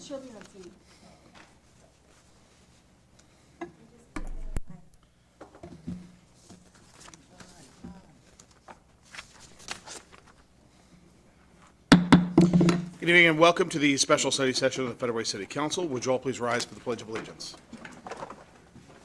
She'll be on TV. Good evening and welcome to the special study session of the Federal Way City Council. Would you all please rise for the Pledge of Allegiance?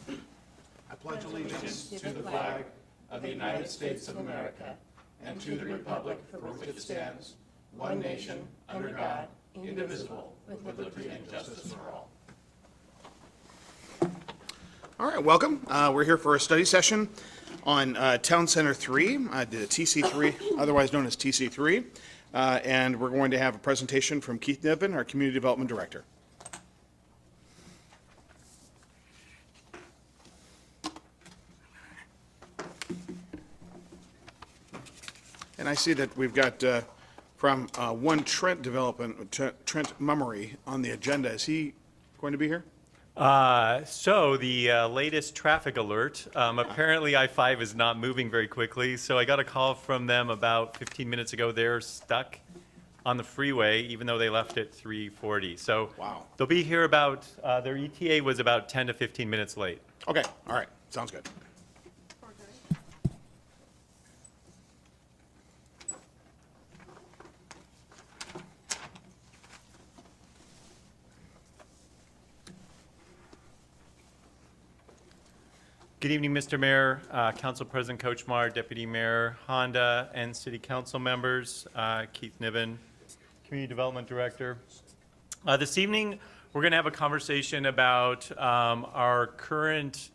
I pledge allegiance To the flag of the United States of America and to the republic for which it stands, one nation, under God, indivisible, with liberty and justice for all. All right, welcome. We're here for a study session on Town Center 3, the TC3, otherwise known as TC3. And we're going to have a presentation from Keith Niven, our Community Development Director. And I see that we've got from One Trent Development, Trent Mummery on the agenda. Is he going to be here? So the latest traffic alert, apparently I-5 is not moving very quickly, so I got a call from them about 15 minutes ago. They're stuck on the freeway, even though they left at 3:40. So Wow. they'll be here about, their ETA was about 10 to 15 minutes late. Okay, all right, sounds good. Good evening, Mr. Mayor, Council President Kochmar, Deputy Mayor Honda, and City Council members, Keith Niven, Community Development Director. This evening, we're going to have a conversation about our current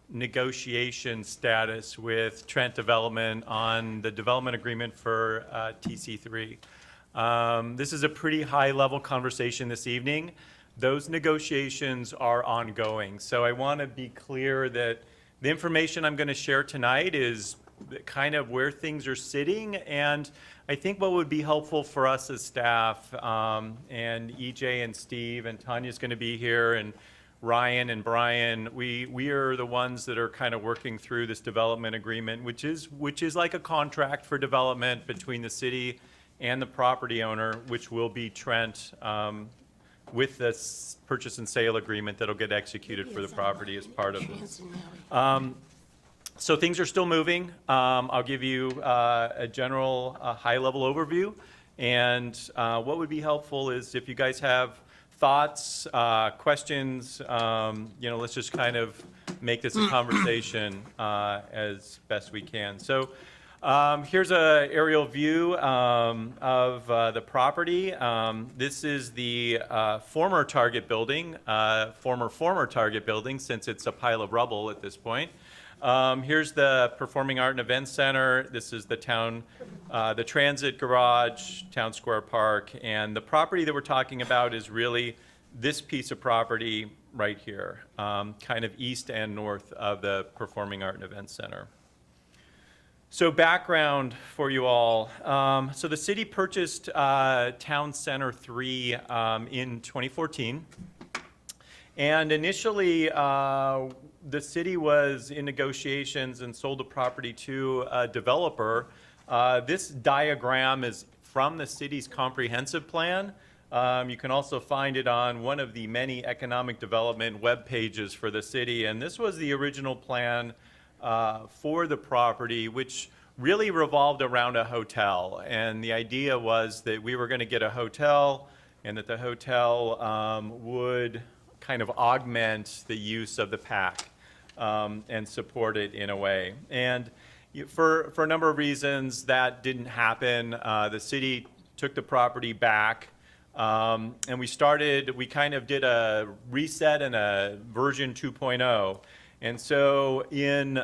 negotiation status with Trent Development on the development agreement for TC3. This is a pretty high-level conversation this evening. Those negotiations are ongoing, so I want to be clear that the information I'm going to share tonight is kind of where things are sitting, and I think what would be helpful for us as staff, and EJ and Steve and Tanya's going to be here, and Ryan and Brian, we are the ones that are kind of working through this development agreement, which is like a contract for development between the city and the property owner, which will be Trent, with this purchase and sale agreement that'll get executed for the property as part of this. So things are still moving. I'll give you a general high-level overview. And what would be helpful is if you guys have thoughts, questions, let's just kind of make this a conversation as best we can. So here's an aerial view of the property. This is the former Target building, former Target building, since it's a pile of rubble at this point. Here's the Performing Art and Event Center. This is the town, the transit garage, Town Square Park, and the property that we're talking about is really this piece of property right here, kind of east and north of the Performing Art and Event Center. So background for you all. So the city purchased Town Center 3 in 2014. And initially, the city was in negotiations and sold the property to a developer. This diagram is from the city's comprehensive plan. You can also find it on one of the many economic development web pages for the city. And this was the original plan for the property, which really revolved around a hotel. And the idea was that we were going to get a hotel and that the hotel would kind of augment the use of the PAC and support it in a way. And for a number of reasons, that didn't happen. The city took the property back. And we kind of did a reset and a version 2.0. And so in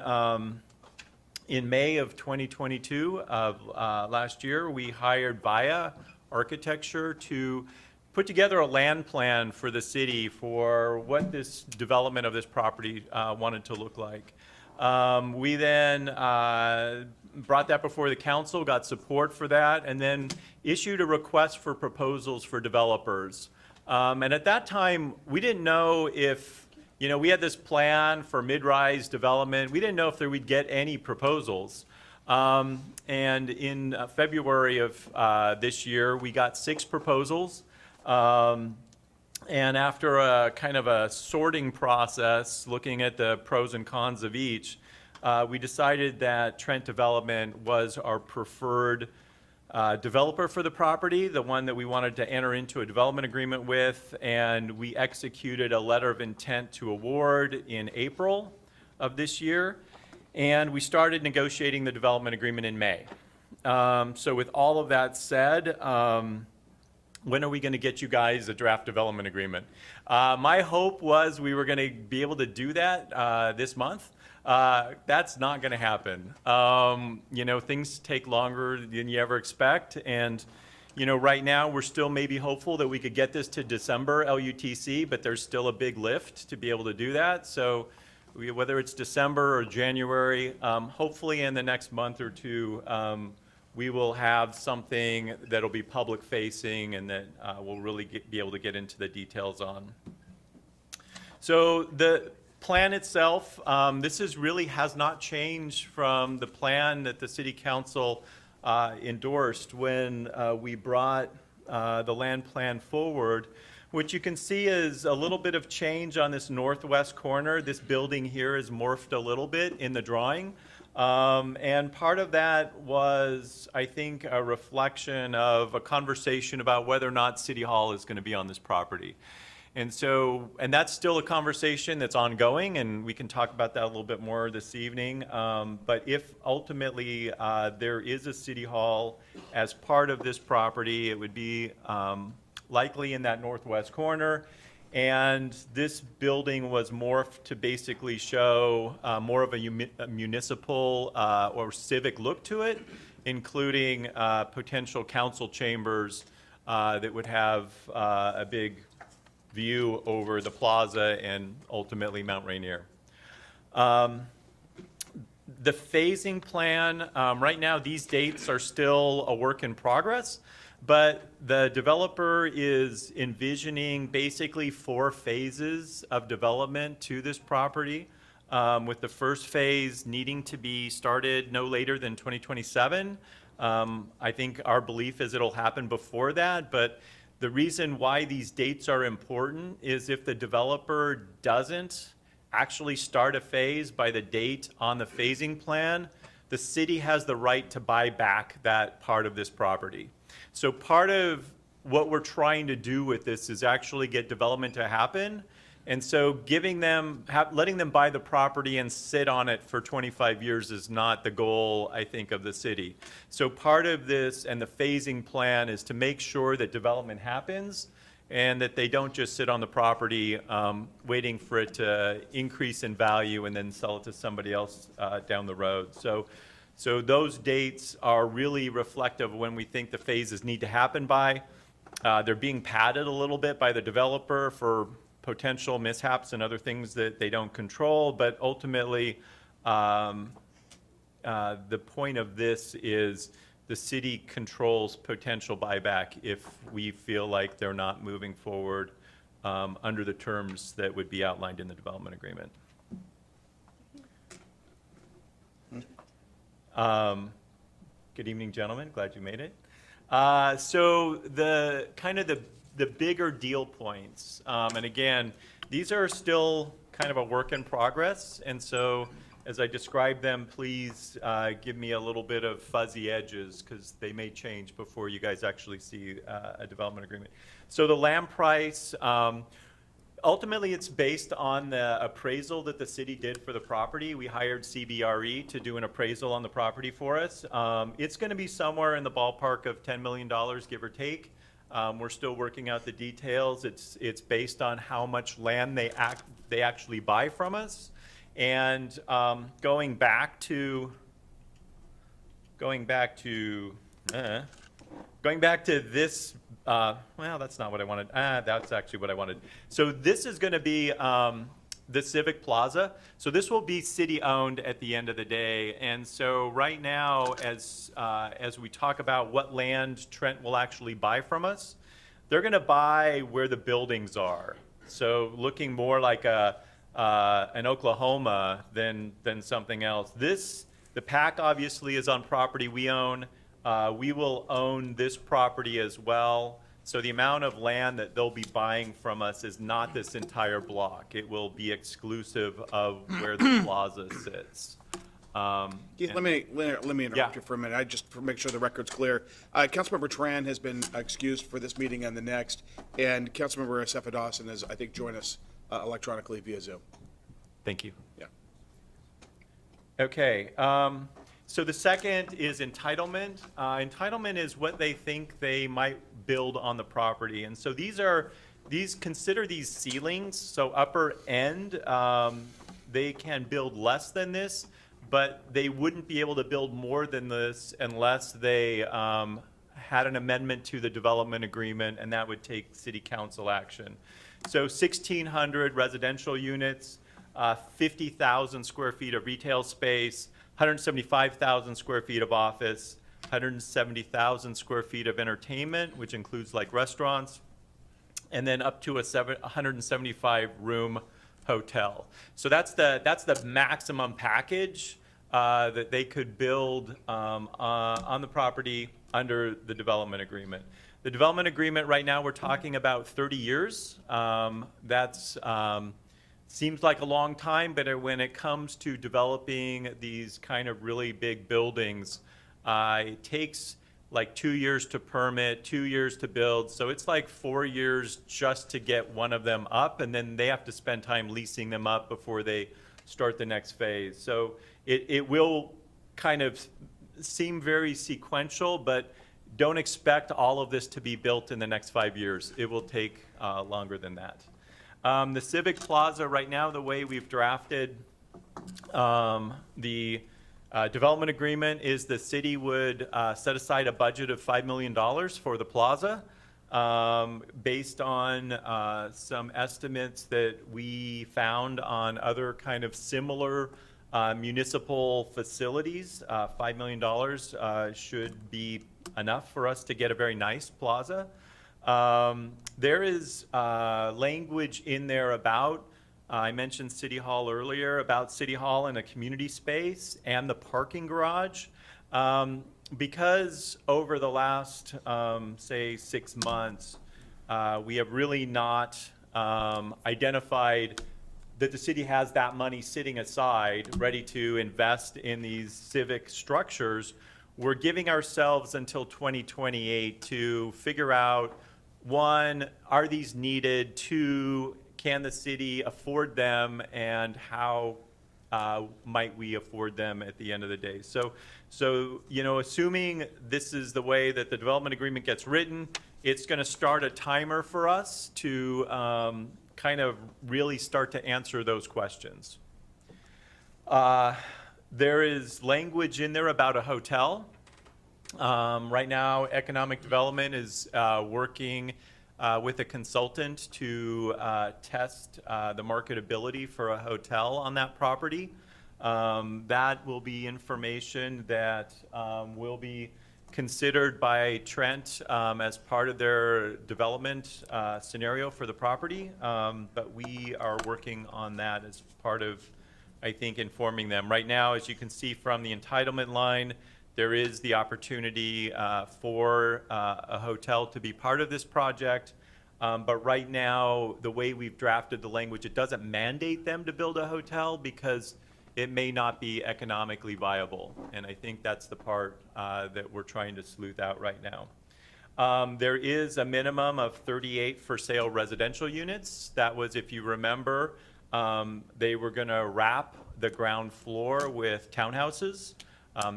May of 2022 of last year, we hired Via Architecture to put together a land plan for the city for what this development of this property wanted to look like. We then brought that before the council, got support for that, and then issued a request for proposals for developers. And at that time, we didn't know if we had this plan for mid-rise development. We didn't know if we'd get any proposals. And in February of this year, we got 6 proposals. And after a kind of a sorting process, looking at the pros and cons of each, we decided that Trent Development was our preferred developer for the property, the one that we wanted to enter into a development agreement with, and we executed a letter of intent to award in April of this year, and we started negotiating the development agreement in May. So with all of that said, when are we going to get you guys a draft development agreement? My hope was we were going to be able to do that this month. That's not going to happen. You know, things take longer than you ever expect. And, you know, right now we're still maybe hopeful that we could get this to December LUTC, but there's still a big lift to be able to do that. So whether it's December or January, hopefully in the next month or two, we will have something that'll be public facing and that we'll really be able to get into the details on. So the plan itself, this has not changed from the plan that the City Council endorsed when we brought the land plan forward. What you can see is a little bit of change on this northwest corner. This building here is morphed a little bit in the drawing. And part of that was, I think, a reflection of a conversation about whether or not City Hall is going to be on this property. And so, and that's still a conversation that's ongoing, and we can talk about that a little bit more this evening. But if ultimately there is a City Hall as part of this property, it would be likely in that northwest corner. And this building was morphed to basically show more of a municipal or civic look to it, including potential council chambers that would have a big view over the plaza and ultimately Mount Rainier. The phasing plan, right now these dates are still a work in progress. But the developer is envisioning basically 4 phases of development to this property, with the first phase needing to be started no later than 2027. I think our belief is it'll happen before that, but the reason why these dates are important is if the developer doesn't actually start a phase by the date on the phasing plan, the city has the right to buy back that part of this property. So part of what we're trying to do with this is actually get development to happen. And so giving them, letting them buy the property and sit on it for 25 years is not the goal, I think, of the city. So part of this and the phasing plan is to make sure that development happens and that they don't just sit on the property waiting for it to increase in value and then sell it to somebody else down the road. So those dates are really reflective of when we think the phases need to happen by. They're being padded a little bit by the developer for potential mishaps and other things that they don't control, but ultimately the point of this is the city controls potential buyback if we feel like they're not moving forward under the terms that would be outlined in the development agreement. Good evening, gentlemen. Glad you made it. So the kind of the bigger deal points, and again, these are still kind of a work in progress, and so as I describe them, please give me a little bit of fuzzy edges because they may change before you guys actually see a development agreement. So the land price, ultimately, it's based on the appraisal that the city did for the property. We hired CBRE to do an appraisal on the property for us. It's going to be somewhere in the ballpark of $10 million, give or take. We're still working out the details. It's based on how much land they actually buy from us. And going back to this, well, that's not what I wanted. That's actually what I wanted. So this is going to be the Civic Plaza. So this will be city-owned at the end of the day. And so right now, as we talk about what land Trent will actually buy from us, they're going to buy where the buildings are. So looking more like an Oklahoma than something else. The PAC obviously is on property we own. We will own this property as well. So the amount of land that they'll be buying from us is not this entire block. It will be exclusive of where the plaza sits. Keith, let me interrupt Yeah. you for a minute. I just to make sure the record's clear. Councilmember Tran has been excused for this meeting and the next, and Councilmember Asefa Dawson has, I think, joined us electronically via Zoom. Thank you. Yeah. Okay, so the second is entitlement. Entitlement is what they think they might build on the property. And so consider these ceilings, so upper end, they can build less than this, but they wouldn't be able to build more than this unless they had an amendment to the development agreement, and that would take city council action. So 1,600 residential units, 50,000 square feet of retail space, 175,000 square feet of office, 170,000 square feet of entertainment, which includes like restaurants, and then up to a 175 room hotel. So that's the maximum package that they could build on the property under the development agreement. The development agreement right now, we're talking about 30 years. That's seems like a long time, but when it comes to developing these kind of really big buildings, it takes like 2 years to permit, 2 years to build. So it's like 4 years just to get one of them up, and then they have to spend time leasing them up before they start the next phase. So it will kind of seem very sequential, but don't expect all of this to be built in the next 5 years. It will take longer than that. The Civic Plaza right now, the way we've drafted the development agreement is the city would set aside a budget of $5 million for the plaza based on some estimates that we found on other kind of similar municipal facilities. $5 million should be enough for us to get a very nice plaza. There is language in there about, I mentioned City Hall earlier, about City Hall and a community space and the parking garage. Because over the last, say, 6 months, we have really not identified that the city has that money sitting aside, ready to invest in these civic structures. We're giving ourselves until 2028 to figure out, one, are these needed? Two, can the city afford them, and how might we afford them at the end of the day? So you know, assuming this is the way that the development agreement gets written, it's going to start a timer for us to kind of really start to answer those questions. There is language in there about a hotel. Right now, economic development is working with a consultant to test the marketability for a hotel on that property. That will be information that will be considered by Trent as part of their development scenario for the property. But we are working on that as part of, I think, informing them. Right now, as you can see from the entitlement line, there is the opportunity for a hotel to be part of this project. But right now, the way we've drafted the language, it doesn't mandate them to build a hotel because it may not be economically viable. And I think that's the part that we're trying to sleuth out right now. There is a minimum of 38 for sale residential units. That was, if you remember, they were going to wrap the ground floor with townhouses.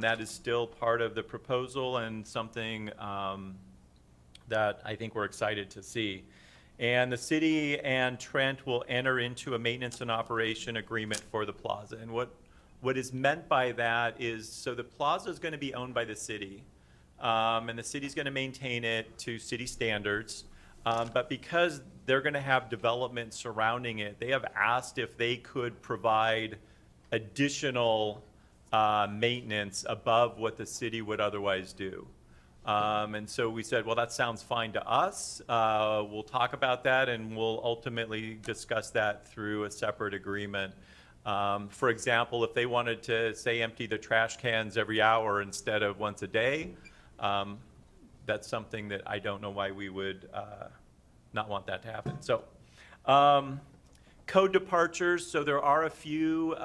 That is still part of the proposal and something that I think we're excited to see. And the city and Trent will enter into a maintenance and operation agreement for the plaza. And what is meant by that is, so the plaza is going to be owned by the city, and the city's going to maintain it to city standards. But because they're going to have development surrounding it, they have asked if they could provide additional maintenance above what the city would otherwise do. And so we said, well, that sounds fine to us. We'll talk about that, and we'll ultimately discuss that through a separate agreement. For example, if they wanted to, say, empty the trash cans every hour instead of once a day, that's something that I don't know why we would not want that to happen. So, code departures, so there are a few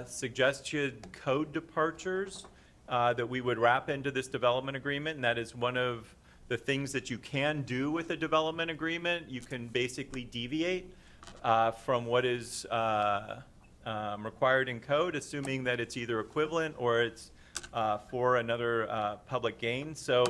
suggested code departures that we would wrap into this development agreement, and that is one of the things that you can do with a development agreement. You can basically deviate from what is required in code, assuming that it's either equivalent or it's for another public gain. So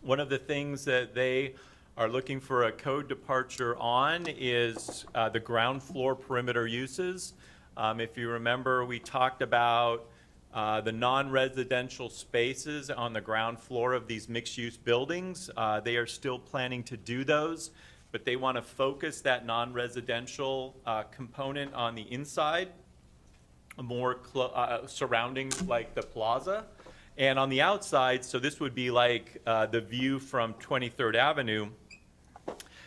one of the things that they are looking for a code departure on is the ground floor perimeter uses. If you remember, we talked about the non-residential spaces on the ground floor of these mixed-use buildings. They are still planning to do those, but they want to focus that non-residential component on the inside, more surrounding like the plaza. And on the outside, so this would be like the view from 23rd Avenue.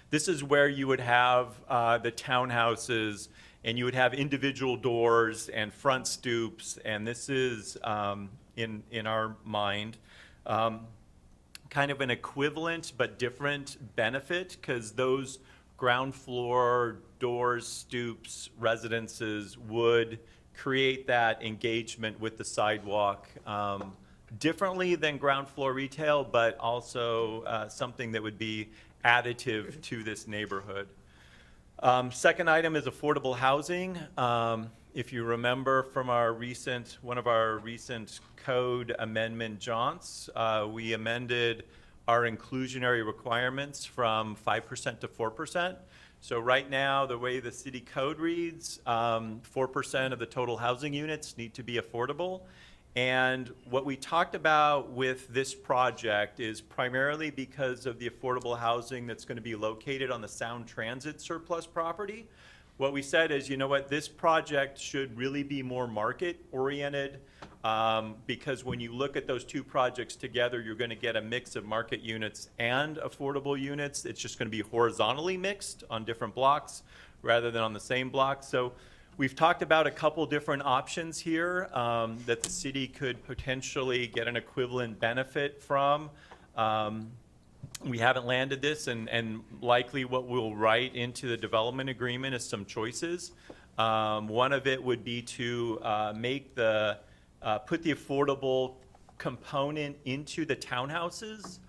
This is where you would have the townhouses, and you would have individual doors and front stoops, and this is, in our mind, kind of an equivalent but different benefit, because those ground floor doors, stoops, residences would create that engagement with the sidewalk differently than ground floor retail, but also something that would be additive to this neighborhood. Second item is affordable housing. If you remember from one of our recent code amendment jaunts, we amended our inclusionary requirements from 5% to 4%. So right now, the way the city code reads, 4% of the total housing units need to be affordable. And what we talked about with this project is primarily because of the affordable housing that's going to be located on the Sound Transit surplus property. What we said is, you know what, this project should really be more market-oriented, because when you look at those two projects together, you're going to get a mix of market units and affordable units. It's just going to be horizontally mixed on different blocks rather than on the same block. So we've talked about a couple different options here that the city could potentially get an equivalent benefit from. We haven't landed this, and likely what we'll write into the development agreement is some choices. One of it would be to put the affordable component into the townhouses.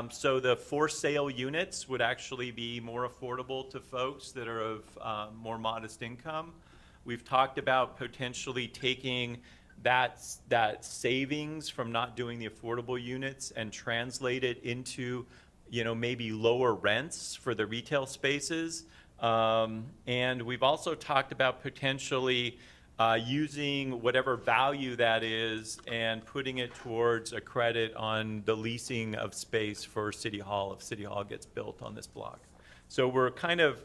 So the for sale units would actually be more affordable to folks that are of more modest income. We've talked about potentially taking that savings from not doing the affordable units and translate it into, maybe lower rents for the retail spaces. And we've also talked about potentially using whatever value that is and putting it towards a credit on the leasing of space for City Hall if City Hall gets built on this block. So we're kind of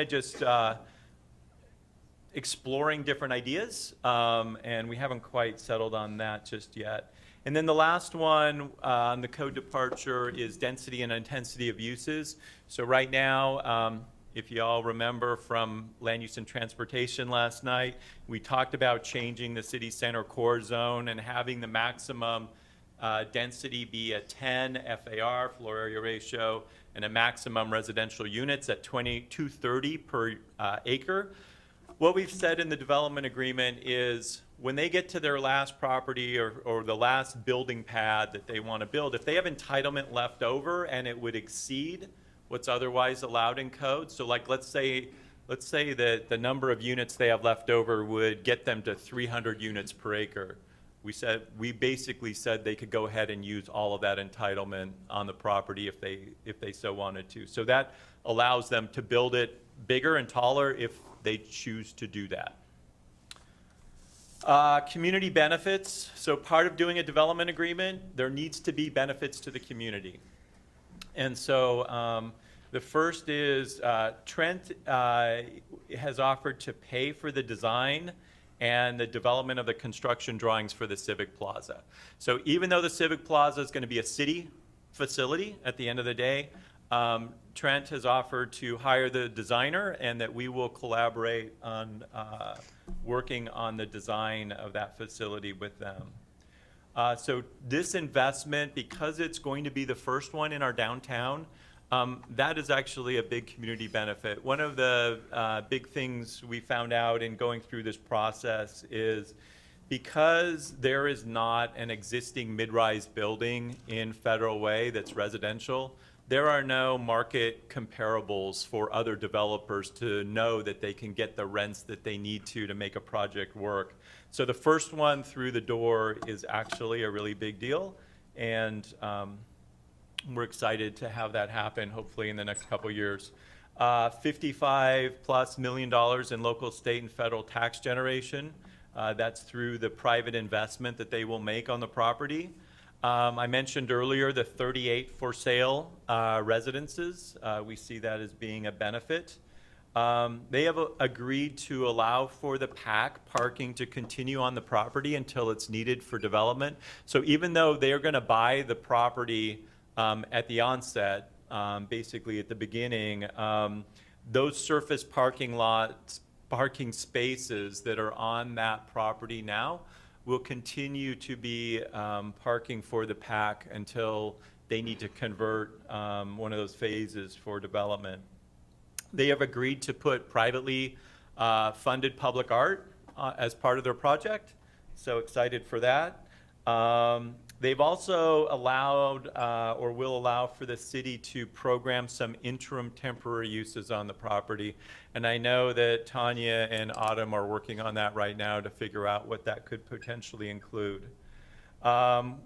just exploring different ideas, and we haven't quite settled on that just yet. And then the last one on the code departure is density and intensity of uses. So right now, if you all remember from Land Use and Transportation last night, we talked about changing the city center core zone and having the maximum density be a 10 FAR, floor area ratio, and a maximum residential units at 230 per acre. What we've said in the development agreement is when they get to their last property or the last building pad that they want to build, if they have entitlement left over and it would exceed what's otherwise allowed in code, so like let's say that the number of units they have left over would get them to 300 units per acre. We basically said they could go ahead and use all of that entitlement on the property if they so wanted to. So that allows them to build it bigger and taller if they choose to do that. Community benefits. So part of doing a development agreement, there needs to be benefits to the community. And so the first is Trent has offered to pay for the design and the development of the construction drawings for the Civic Plaza. So even though the Civic Plaza is going to be a city facility at the end of the day, Trent has offered to hire the designer and that we will collaborate on working on the design of that facility with them. So this investment, because it's going to be the first one in our downtown, that is actually a big community benefit. One of the big things we found out in going through this process is because there is not an existing mid-rise building in Federal Way that's residential, there are no market comparables for other developers to know that they can get the rents that they need to make a project work. So the first one through the door is actually a really big deal, and we're excited to have that happen, hopefully in the next couple years. $55+ million in local, state, and federal tax generation. That's through the private investment that they will make on the property. I mentioned earlier the 38 for sale residences. We see that as being a benefit. They have agreed to allow for the PAC parking to continue on the property until it's needed for development. So even though they are going to buy the property at the onset, basically at the beginning, those surface parking spaces that are on that property now will continue to be parking for the PAC until they need to convert one of those phases for development. They have agreed to put privately funded public art as part of their project, so excited for that. They've also allowed or will allow for the city to program some interim temporary uses on the property. And I know that Tanya and Autumn are working on that right now to figure out what that could potentially include.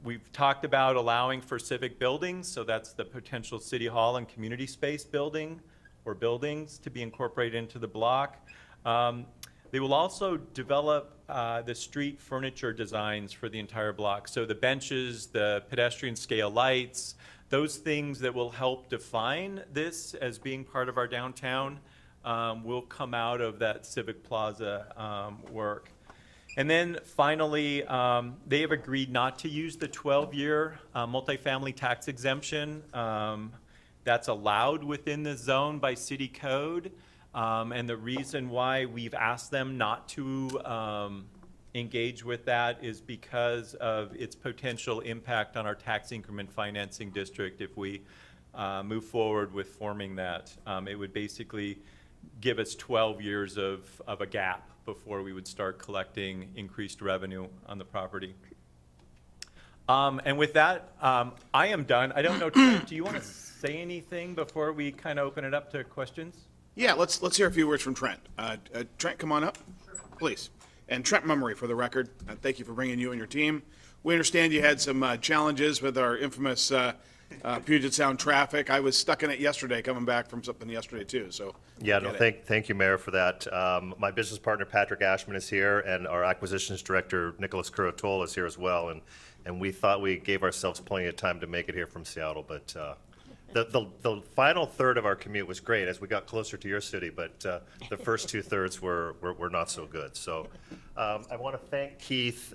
We've talked about allowing for civic buildings, so that's the potential city hall and community space building or buildings to be incorporated into the block. They will also develop the street furniture designs for the entire block. So the benches, the pedestrian scale lights, those things that will help define this as being part of our downtown will come out of that Civic Plaza work. And then finally, they have agreed not to use the 12-year multifamily tax exemption. That's allowed within the zone by city code. And the reason why we've asked them not to engage with that is because of its potential impact on our tax increment financing district if we move forward with forming that. It would basically give us 12 years of a gap before we would start collecting increased revenue on the property. And with that, I am done. I don't know, Trent, do you want to say anything before we kind of open it up to questions? Yeah, let's hear a few words from Trent. Trent, come on up, please. And Trent Mummery, for the record, thank you for bringing you and your team. We understand you had some challenges with our infamous Puget Sound traffic. I was stuck in it yesterday, coming back from something yesterday too, so. Yeah, no, thank you, Mayor, for that. My business partner, Patrick Ashman, is here, and our acquisitions director, Nicholas Curatola, is here as well. And we thought we gave ourselves plenty of time to make it here from Seattle, but the final third of our commute was great as we got closer to your city, but the first 2/3 were not so good. So I want to thank Keith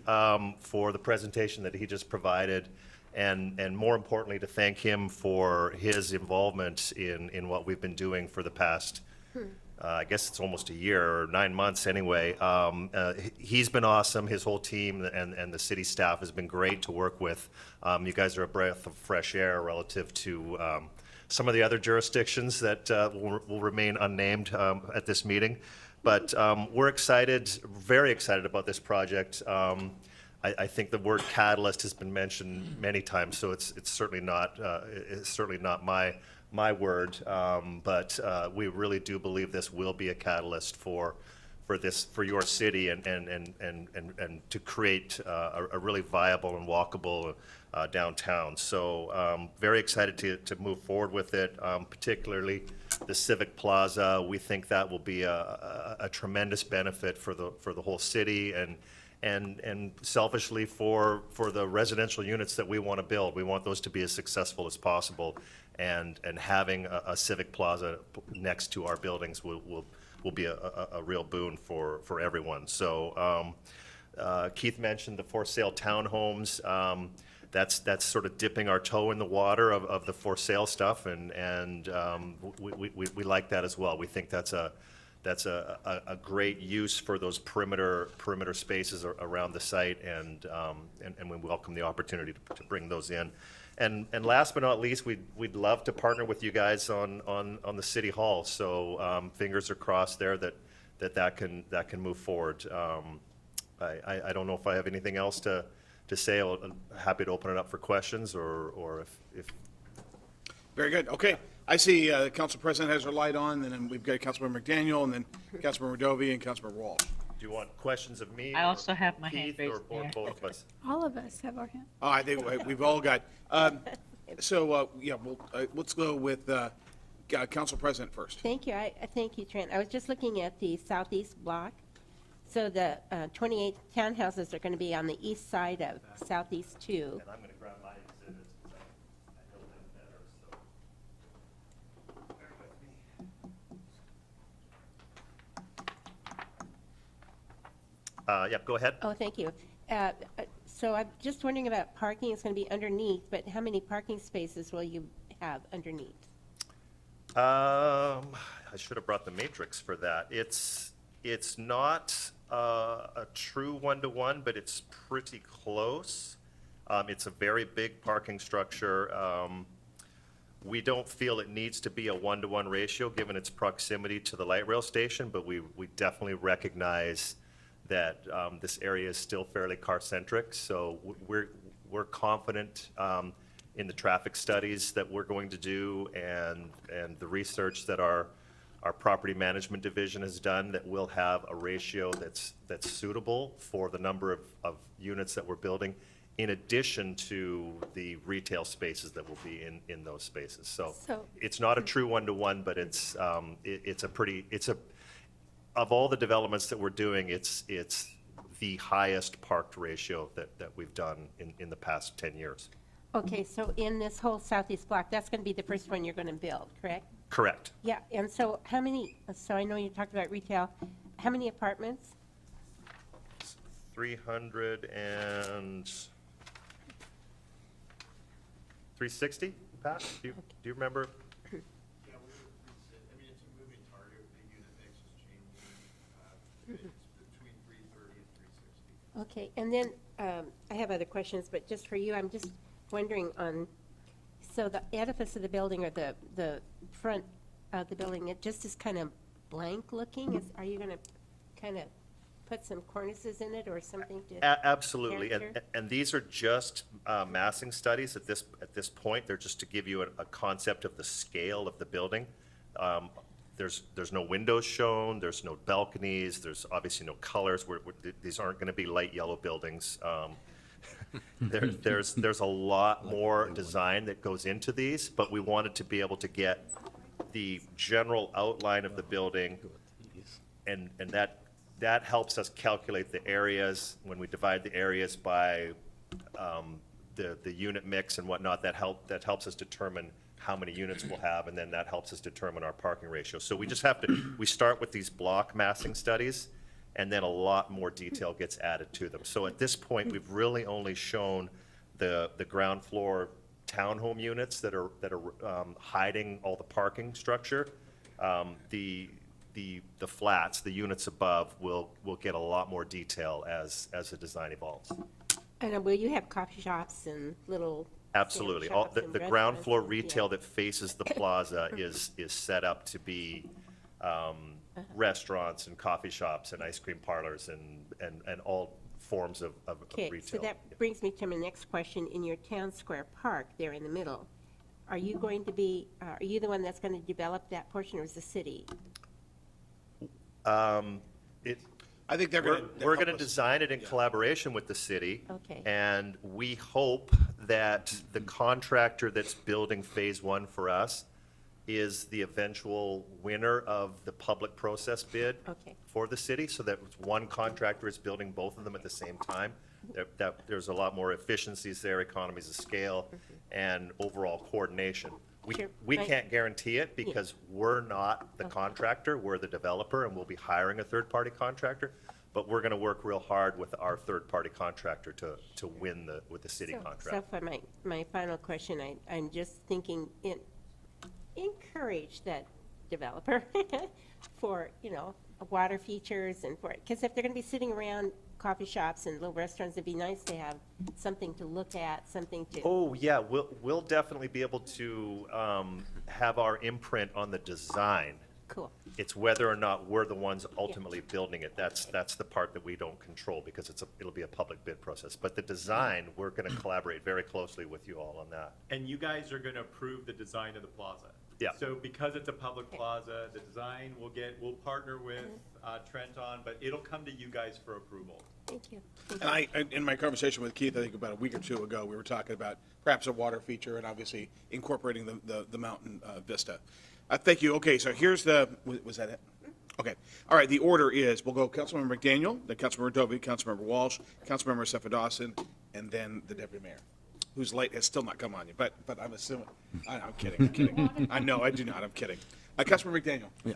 for the presentation that he just provided, and more importantly, to thank him for his involvement in what we've been doing for the past, I guess it's almost a year or 9 months anyway. He's been awesome. His whole team and the city staff has been great to work with. You guys are a breath of fresh air relative to some of the other jurisdictions that will remain unnamed at this meeting. But we're excited, very excited about this project. I think the word catalyst has been mentioned many times, so it's certainly not my word, but we really do believe this will be a catalyst for your city and to create a really viable and walkable downtown. So very excited to move forward with it, particularly the Civic Plaza. We think that will be a tremendous benefit for the whole city and selfishly for the residential units that we want to build. We want those to be as successful as possible, and having a Civic Plaza next to our buildings will be a real boon for everyone. So Keith mentioned the for sale townhomes. That's sort of dipping our toe in the water of the for sale stuff, and we like that as well. We think that's that's a great use for those perimeter spaces around the site, and we welcome the opportunity to bring those in. And last but not least, we'd love to partner with you guys on the city hall. So fingers are crossed there that can move forward. I don't know if I have anything else to say. I'm happy to open it up for questions, or if Very good. Okay. I see the council president has her light on, and then we've got Councilmember McDaniel, and then Councilmember Dovey, and Councilmember Walsh. do you want questions of me? I or also have my hand Keith, raised or there. both of us? All of us have our hand. Oh, I think we've all got, let's go with council president first. Thank you. I thank you, Trent. I was just looking at the southeast block. So the 28 townhouses are going to be on the east side of southeast 2. And I'm going to grab my exhibits because I know them better, so bear with me. Yeah, go ahead. Oh, thank you. So I'm just wondering about parking. It's going to be underneath, but how many parking spaces will you have underneath? I should have brought the matrix for that. It's not a true one-to-one, but it's pretty close. It's a very big parking structure. We don't feel it needs to be a one-to-one ratio, given its proximity to the light rail station, but we definitely recognize that this area is still fairly car-centric, so we're confident in the traffic studies that we're going to do and the research that our property management division has done, that we'll have a ratio that's suitable for the number of units that we're building, in addition to the retail spaces that will be in those spaces. So it's not a true one-to-one, but it's of all the developments that we're doing, it's the highest parked ratio that we've done in the past 10 years. Okay, so in this whole southeast block, that's going to be the first one you're going to build, correct? Correct. Yeah, and so how many, so I know you talked about retail, how many apartments? 360, Pat? Do you remember? Yeah, it's a moving target. The unit mix is changing. It's between 330 and 360. Okay, and then I have other questions, but just for you, I'm just wondering on, so the edifice of the building, or the front of the building, it just is kind of blank looking? Are you going to kind of put some cornices in it or something to? Absolutely, character? and these are just massing studies at this point. They're just to give you a concept of the scale of the building. There's no windows shown, there's no balconies, there's obviously no colors. These aren't going to be light yellow buildings. There's a lot more design that goes into these, but we wanted to be able to get the general outline of the building, and that helps us calculate the areas. When we divide the areas by the unit mix and whatnot, that helps us determine how many units we'll have, and then that helps us determine our parking ratio. So we just have to, we start with these block massing studies, and then a lot more detail gets added to them. So at this point, we've really only shown the ground floor townhome units that are hiding all the parking structure. The flats, the units above, will get a lot more detail as the design evolves. And will you have coffee shops and little? Absolutely. stand shops and The ground restaurants floor and- retail yeah. that faces the plaza is set up to be restaurants and coffee shops and ice cream parlors and all forms of Okay, retail. so that brings me to my next question. In your town square park there in the middle, are you going to be, are you the one that's going to develop that portion, or is the city? I think they're going to. We're going to design it in collaboration with the city. Okay. And we hope that the contractor that's building Phase 1 for us is the eventual winner of the public process bid Okay. for the city, so that one contractor is building both of them at the same time. That there's a lot more efficiencies there, economies of scale, and overall coordination. Sure. We Right. can't guarantee it because we're not the contractor, we're the developer, and we'll be hiring a third-party contractor. But we're gonna work real hard with our third-party contractor to win with the city So contract. for my final question, I'm just thinking, encourage that developer for, water features and for, because if they're going to be sitting around coffee shops and little restaurants, it'd be nice to have something to look at, something to. Oh, yeah, we'll definitely be able to have our imprint on the design. Cool. It's whether or not we're the ones ultimately building it. That's the part that we don't control because it'll be a public bid process. But the design, we're going to collaborate very closely with you all on that. And you guys are going to approve the design of the plaza. Yeah. So because it's a public plaza, the design we'll partner with Trent on, but it'll come to you guys for approval. Thank you. And in my conversation with Keith, I think about a week or two ago, we were talking about perhaps a water feature and obviously incorporating the mountain vista. Thank you. Okay, so here's was that it? Okay. All right, the order is, we'll go Councilmember McDaniel, then Councilmember Dovey, Councilmember Walsh, Councilmember Dawson, and then the Deputy Mayor, whose light has still not come on you, but I'm assuming, I'm kidding. I know, I do not, I'm kidding. Councilmember McDaniel. Yeah.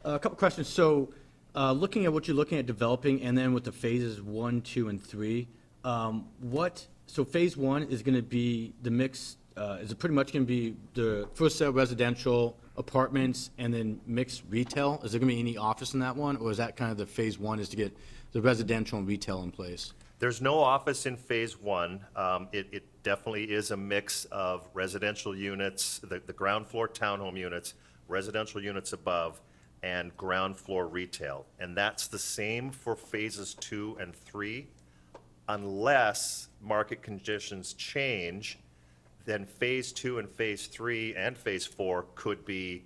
A couple questions. So, looking at what you're looking at developing, and then with the phases 1, 2, and 3, so phase 1 is going to be the mix, is it pretty much going to be the first set of residential apartments and then mixed retail? Is there going to be any office in that one, or is that kind of the phase 1 is to get the residential and retail in place? There's no office in phase 1. It definitely is a mix of residential units, the ground floor townhome units, residential units above, and ground floor retail. And that's the same for phases 2 and 3, unless market conditions change. Then phase 2 and phase 3 and phase 4 could be,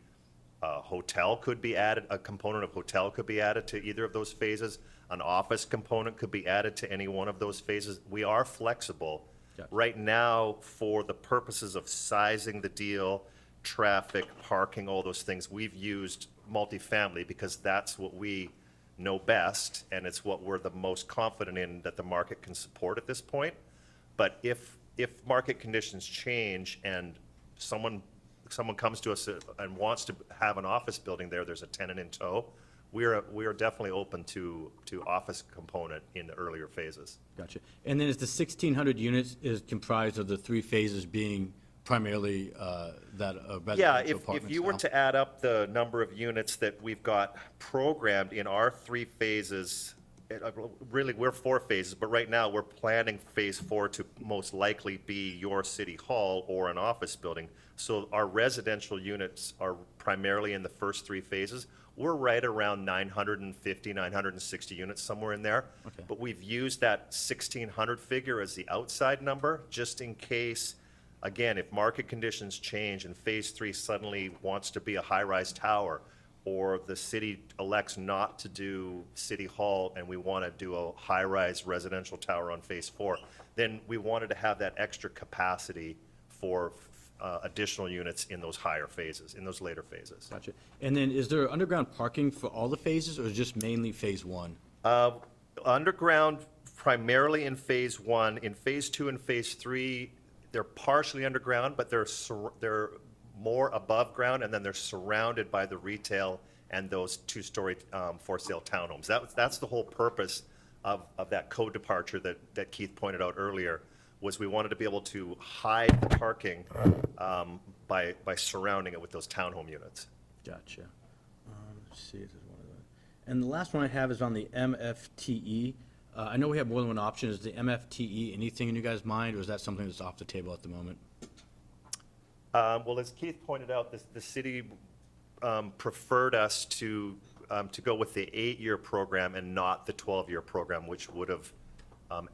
a hotel could be added, a component of hotel could be added to either of those phases. An office component could be added to any one of those phases. We are flexible. Gotcha. Right now, for the purposes of sizing the deal, traffic, parking, all those things, we've used multifamily because that's what we know best, and it's what we're the most confident in that the market can support at this point. But if market conditions change and someone comes to us and wants to have an office building there, there's a tenant in tow, we are definitely open to office component in the earlier phases. Gotcha. And then is the 1,600 units is comprised of the 3 phases being primarily that Yeah, residential if apartment you were style? to add up the number of units that we've got programmed in our 3 phases, really, we're 4 phases, but right now, we're planning phase 4 to most likely be your city hall or an office building. So our residential units are primarily in the first 3 phases. We're right around 950, 960 units, somewhere in there. Okay. But we've used that 1,600 figure as the outside number, just in case, again, if market conditions change and phase 3 suddenly wants to be a high-rise tower, or the city elects not to do City Hall and we want to do a high-rise residential tower on phase 4, then we wanted to have that extra capacity for additional units in those higher phases, in those later phases. Gotcha. And then is there underground parking for all the phases, or is it just mainly phase 1? Underground primarily in phase 1. In phase 2 and phase 3, they're partially underground, but they're more above ground, and then they're surrounded by the retail and those 2-story for-sale townhomes. That's the whole purpose of that code departure that Keith pointed out earlier, was we wanted to be able to hide the parking by surrounding it with those townhome units. Gotcha. Let's see if there's one of them. And the last one I have is on the MFTE. I know we have more than one option. Is the MFTE anything in you guys' mind, or is that something that's off the table at the moment? Well, as Keith pointed out, the city preferred us to go with the 8-year program and not the 12-year program, which would have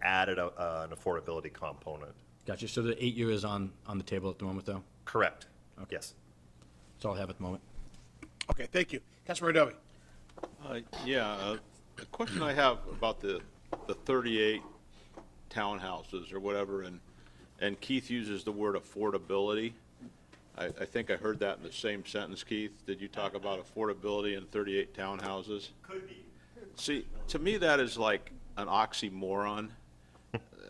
added an affordability component. Gotcha. So the 8-year is on the table at the moment, though? Correct. Yes. That's all I have at the moment. Okay, thank you. Councilmember Dovey. The question I have about the 38 townhouses or whatever, and Keith uses the word affordability. I think I heard that in the same sentence, Keith. Did you talk about affordability in 38 townhouses? Could be. See, to me, that is like an oxymoron.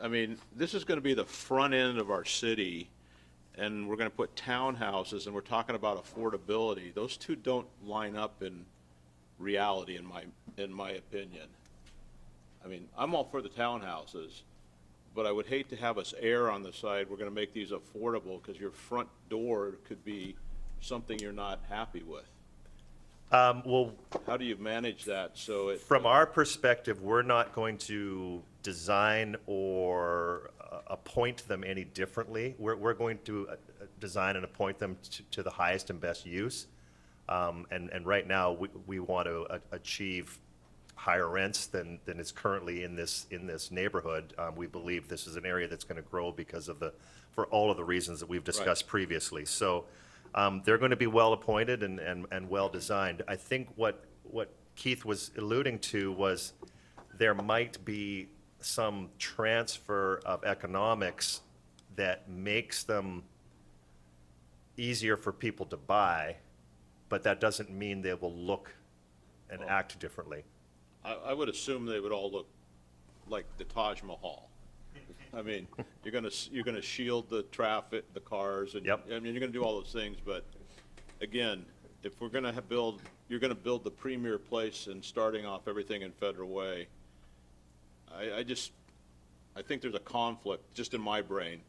I mean, this is going to be the front end of our city, and we're going to put townhouses, and we're talking about affordability. Those two don't line up in reality, in my opinion. I mean, I'm all for the townhouses, but I would hate to have us err on the side, we're going to make these affordable, because your front door could be something you're not happy with. Well, How do you manage that so it? from our perspective, we're not going to design or appoint them any differently. We're going to design and appoint them to the highest and best use. And right now, we want to achieve higher rents than is currently in this neighborhood. We believe this is an area that's going to grow because of for all of the reasons that we've discussed previously. So they're going to be well appointed and well designed. I think what Keith was alluding to was there might be some transfer of economics that makes them easier for people to buy, but that doesn't mean they will look and act differently. I would assume they would all look like the Taj Mahal. I mean, you're gonna shield the traffic, the cars, and, Yep. I mean, you're gonna do all those things, but again, if we're gonna you're gonna build the premier place and starting off everything in Federal Way, I think there's a conflict, just in my brain,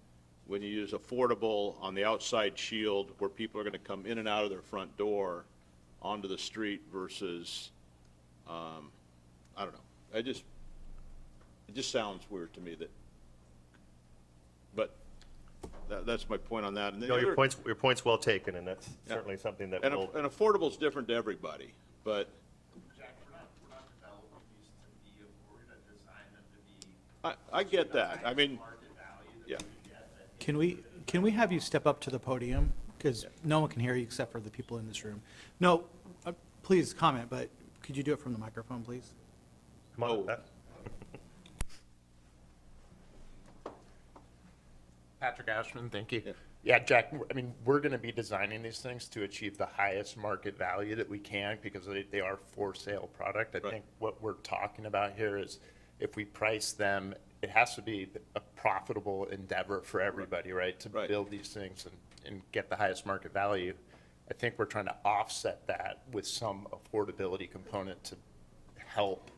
when you use affordable on the outside shield where people are gonna come in and out of their front door onto the street versus, I don't know. It just sounds weird to me but that's my point on that. And the No, your other- point's well taken, and that's Yeah. certainly something that And, will. and affordable's different to everybody, but Jack, we're not developing these to be, we're gonna design them to be I get that. I mean, market value yeah. that we get. That Can we have you step up to the podium? Because no one can hear you except for the people in this room. No, please comment, but could you do it from the microphone, please? Come on, Oh. Patrick Ashman, thank you. Yeah, Jack, I mean, we're going to be designing these things to achieve the highest market value that we can because they are for sale product. I Right. think what we're talking about here is if we price them, it has to be a profitable endeavor for everybody, right? To Right. build these things and get the highest market value. I think we're trying to offset that with some affordability component to help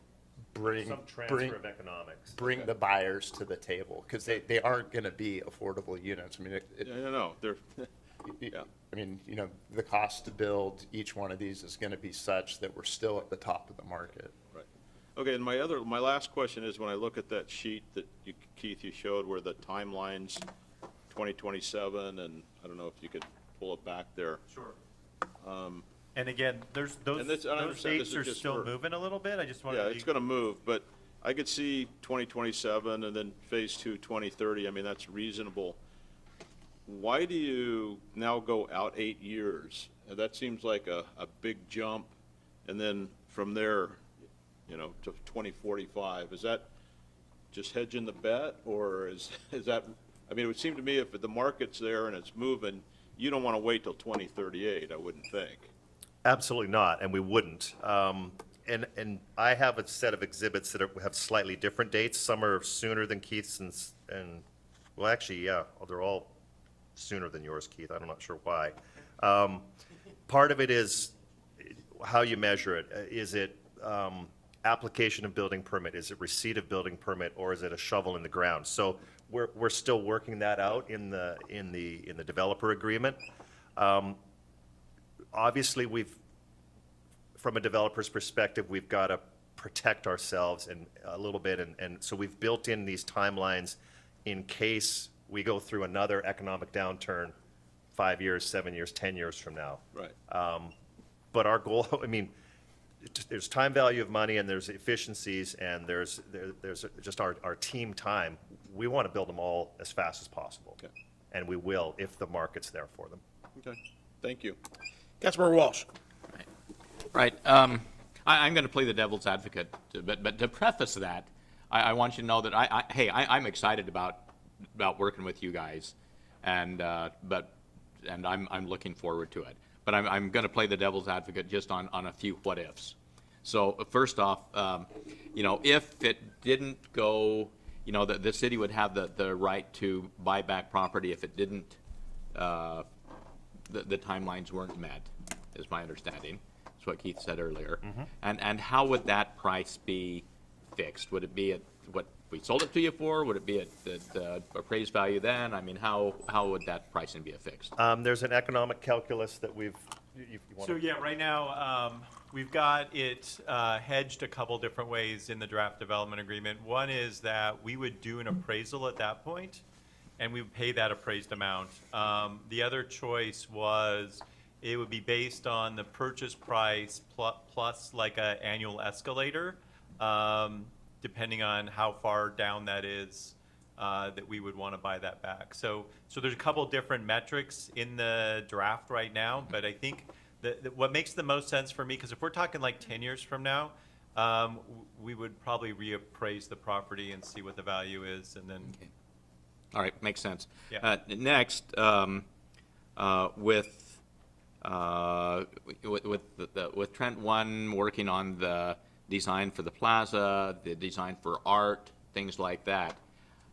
bring Some transfer of economics. bring the buyers to the table, because they aren't going to be affordable units. I mean, No, they're, yeah. I mean, you know, the cost to build each one of these is going to be such that we're still at the top of the market. Right. Okay, and my last question is, when I look at that sheet that you, Keith, you showed where the timelines, 2027, and I don't know if you could pull it back there. Sure. And again, those I understand this dates is are just still for- moving a little bit. I just wanted Yeah, to it's be, gonna move, but I could see 2027 and then phase two, 2030. I mean, that's reasonable. Why do you now go out 8 years? That seems like a big jump, and then from there, you know, to 2045. Is that just hedging the bet, or is that, I mean, it would seem to me if the market's there and it's moving, you don't wanna wait till 2038, I wouldn't think. Absolutely not, and we wouldn't. And I have a set of exhibits that have slightly different dates. Some are sooner than Keith's and, well, actually, yeah, they're all sooner than yours, Keith. I'm not sure why. Part of it is how you measure it. Is it application of building permit? Is it receipt of building permit, or is it a shovel in the ground? So we're still working that out in the developer agreement. Obviously, from a developer's perspective, we've got to protect ourselves and a little bit, and so we've built in these timelines in case we go through another economic downturn 5 years, 7 years, 10 years from now. Right. But our goal, I mean, there's time value of money, and there's efficiencies, and there's just our team time. We want to build them all as fast as possible. Okay. And we will if the market's there for them. Okay, thank you. Councilmember Walsh. Right. I'm going to play the devil's advocate, but to preface that, I want you to know that I'm excited about working with you guys, and I'm looking forward to it. But I'm going to play the devil's advocate just on a few what ifs. So first off, you know, if it didn't go, you know, the city would have the right to buy back property if it didn't, the timelines weren't met, is my understanding. That's what Keith said earlier. And how would that price be fixed? Would it be at what we sold it to you for? Would it be at the appraised value then? I mean, how would that pricing be affixed? There's an economic calculus that we've You want So, yeah, right now, we've got it hedged a couple different ways in the draft development agreement. One is that we would do an appraisal at that point, and we would pay that appraised amount. The other choice was it would be based on the purchase price plus like a annual escalator, depending on how far down that is, that we would want to buy that back. So there's a couple different metrics in the draft right now, but I think what makes the most sense for me, because if we're talking like 10 years from now, we would probably reappraise the property and see what the value is, and then. All right, makes sense. Yeah. Next, with Trent One working on the design for the plaza, the design for art, things like that,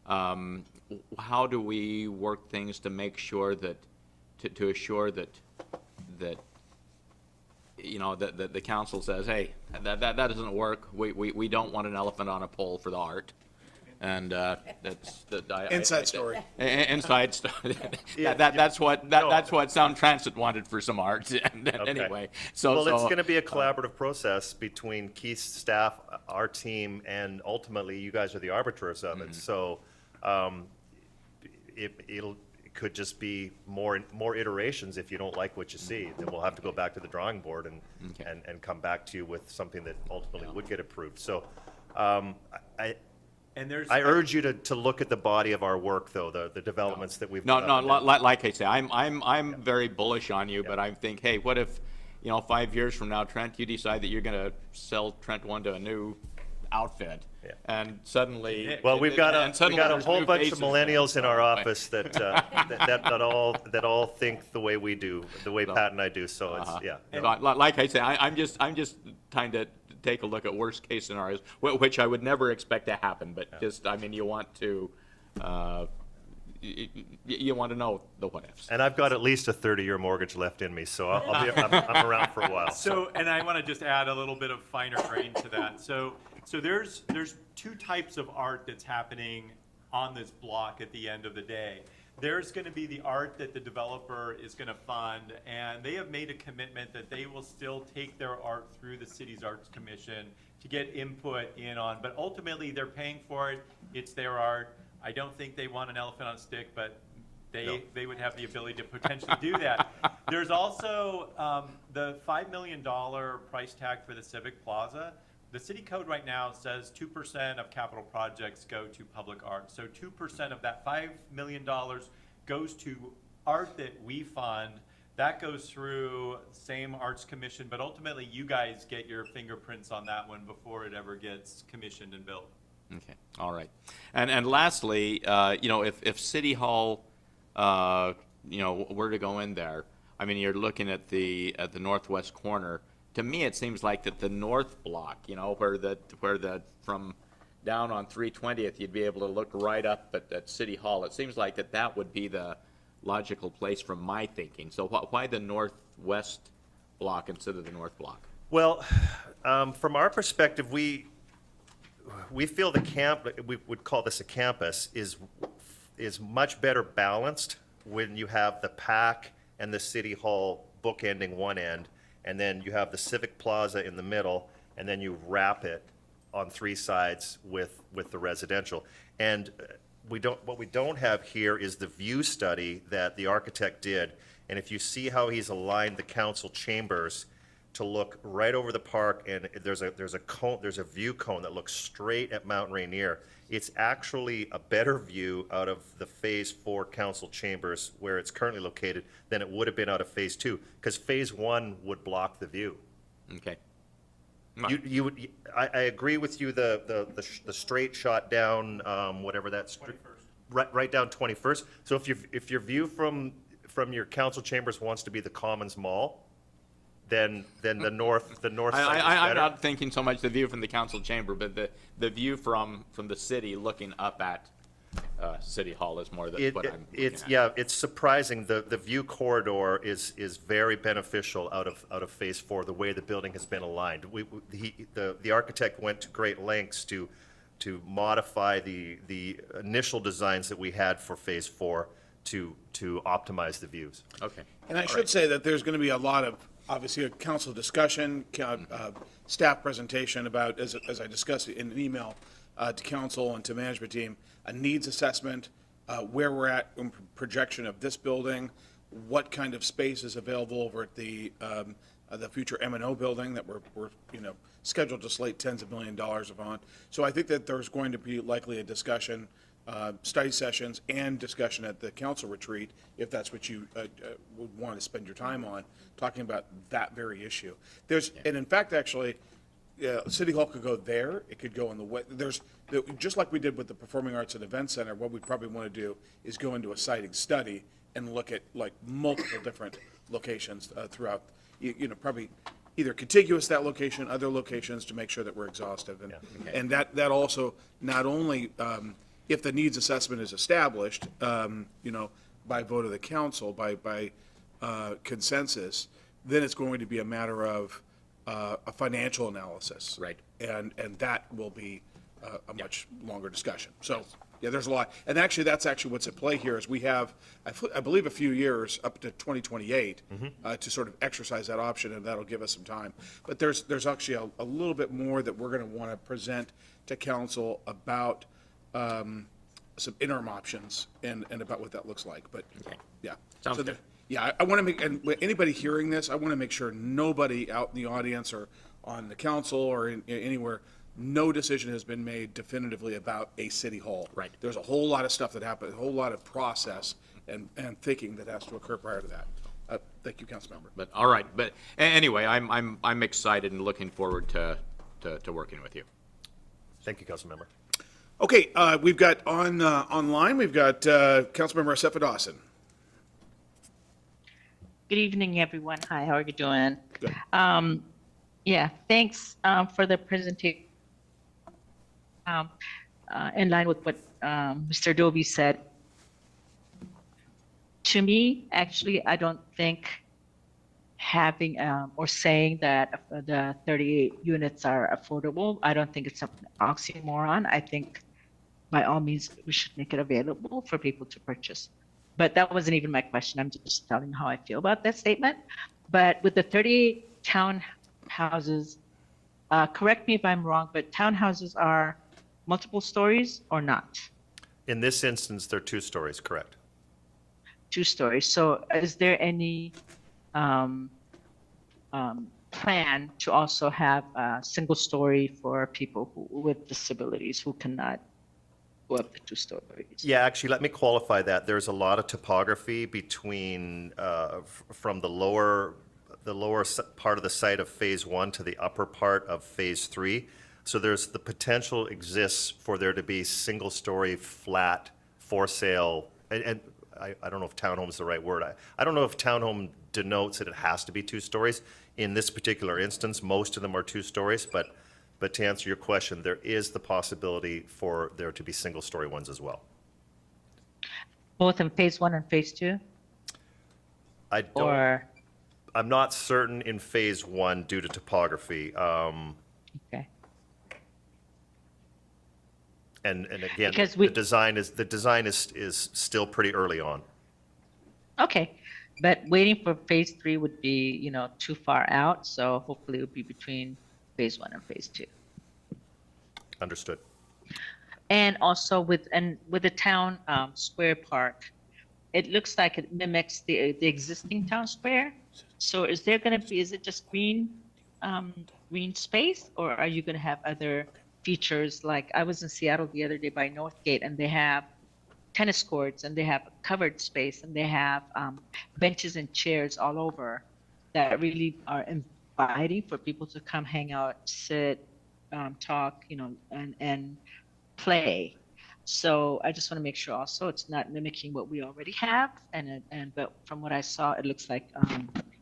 how do we work things to make sure that, to assure that, you know, that the council says, hey, that doesn't work, we don't want an elephant on a pole for the art. And that's the Inside story. Inside story. That's what Sound Transit wanted for some art. And anyway, Well, it's going to be a collaborative process between Keith's staff, our team, and ultimately, you guys are the arbiters of it. So it could just be more iterations. If you don't like what you see, then we'll have to go back to the drawing board and come back to you with something that ultimately would get approved. So I urge you to look at the body of our work, though, the developments that we've done. Like I say, I'm very bullish on you, but I think, hey, what if, 5 years from now, Trent, you decide that you're going to sell Trent One to a new outfit, and suddenly. Well, we've got a there's whole new bunch of faces. millennials in our office that all think the way we do, the way Pat and I do. So it's Like I say, I'm just trying to take a look at worst case scenarios, which I would never expect to happen, but you want to, you want to know the what ifs. And I've got at least a 30-year mortgage left in me, so I'm around for a while. So, and I want to just add a little bit of finer grain to that. So there's two types of art that's happening on this block at the end of the day. There's going to be the art that the developer is going to fund, and they have made a commitment that they will still take their art through the city's Arts Commission to get input in on, but ultimately they're paying for it. It's their art. I don't think they want an elephant on a stick, but they would have the ability to potentially do that. There's also the $5 million price tag for the Civic Plaza. The city code right now says 2% of capital projects go to public art. So 2% of that $5 million goes to art that we fund. That goes through same Arts Commission, but ultimately you guys get your fingerprints on that one before it ever gets commissioned and built. Okay, all right. And lastly, if City Hall, were to go in there, you're looking at the northwest corner. To me, it seems like that the north block, where the from down on 320th, you'd be able to look right up at City Hall. It seems like that would be the logical place from my thinking. So why the northwest block instead of the north block? Well, from our perspective, we feel we would call this a campus, is much better balanced when you have the PAC and the City Hall bookending one end, and then you have the Civic Plaza in the middle, and then you wrap it on three sides with the residential. And what we don't have here is the view study that the architect did. And if you see how he's aligned the council chambers to look right over the park, and there's a view cone that looks straight at Mount Rainier. It's actually a better view out of the Phase 4 council chambers where it's currently located than it would have been out of Phase 2, because Phase 1 would block the view. Okay. I agree with you, the straight shot down, whatever that's. 21st. Right down 21st. So if your view from your council chambers wants to be the Commons Mall, then the north side is I'm better. not thinking so much the view from the council chamber, but the view from the city looking up at City Hall is more than what I'm looking at. Yeah, it's surprising. The view corridor is very beneficial out of Phase 4, the way the building has been aligned. The architect went to great lengths to modify the initial designs that we had for Phase 4 to optimize the views. Okay. And I should say that there's going to be a lot of obviously a council discussion, staff presentation about, as I discussed in an email to council and to management team, a needs assessment, where we're at in projection of this building, what kind of space is available over at the future M&O building that we're scheduled to slate tens of $millions of dollars on. So I think that there's going to be likely a discussion, study sessions and discussion at the council retreat, if that's what you would want to spend your time on, talking about that very issue. And in fact, actually, City Hall could go there, it could go in just like we did with the Performing Arts and Event Center, what we'd probably want to do is go into a siting study and look at like multiple different locations throughout, probably either contiguous that location, other locations to make sure that we're exhaustive. And that also, not only, if the needs assessment is established, by vote of the council, by consensus, then it's going to be a matter of a financial analysis. Right. And that will be a much longer discussion. So, yeah, there's a lot. And actually, that's actually what's at play here is we have, I believe, a few years up to 2028 to sort of exercise that option, and that'll give us some time. But there's actually a little bit more that we're going to want to present to council about some interim options and about what that looks like. But, yeah. Sounds So good. Yeah, I want to make, and anybody hearing this, I want to make sure nobody out in the audience or on the council or anywhere, no decision has been made definitively about a city hall. Right. There's a whole lot of stuff that happens, a whole lot of process and thinking that has to occur prior to that. Thank you, Councilmember. But, all right, but anyway, I'm excited and looking forward to working with you. Thank you, Councilmember. Okay, we've got online, we've got Councilmember Asefa Dawson. Good evening, everyone. Hi, how are you doing? Good. Yeah, thanks for the presentation. In line with what Mr. Dobie said, to me, actually, I don't think having or saying that the 38 units are affordable, I don't think it's an oxymoron. I think by all means, we should make it available for people to purchase. But that wasn't even my question. I'm just telling you how I feel about that statement. But with the 38 townhouses, correct me if I'm wrong, but townhouses are multiple stories or not? In this instance, they're 2 stories, correct? 2 stories. So is there any plan to also have a single story for people with disabilities who cannot go up to 2 stories? Yeah, actually, let me qualify that. There's a lot of topography between, from the lower part of the site of Phase 1 to the upper part of Phase 3. So there's the potential exists for there to be single-story, flat, for sale, and I don't know if townhome is the right word. I don't know if townhome denotes that it has to be 2 stories. In this particular instance, most of them are 2 stories, but to answer your question, there is the possibility for there to be single-story ones as well. Both in phase 1 and phase 2? I'm not certain in Phase 1 due to topography. Okay. And again, Because the design is still pretty early on. Okay, but waiting for phase 3 would be, too far out, so hopefully it would be between phase 1 and phase 2. Understood. And also with the town square park, it looks like it mimics the existing town square. So is it just green space, or are you gonna have other features? Like I was in Seattle the other day by Northgate, and they have tennis courts, and they have covered space, and they have benches and chairs all over that really are inviting for people to come hang out, sit, talk, and play. So I just want to make sure also it's not mimicking what we already have, but from what I saw, it looks like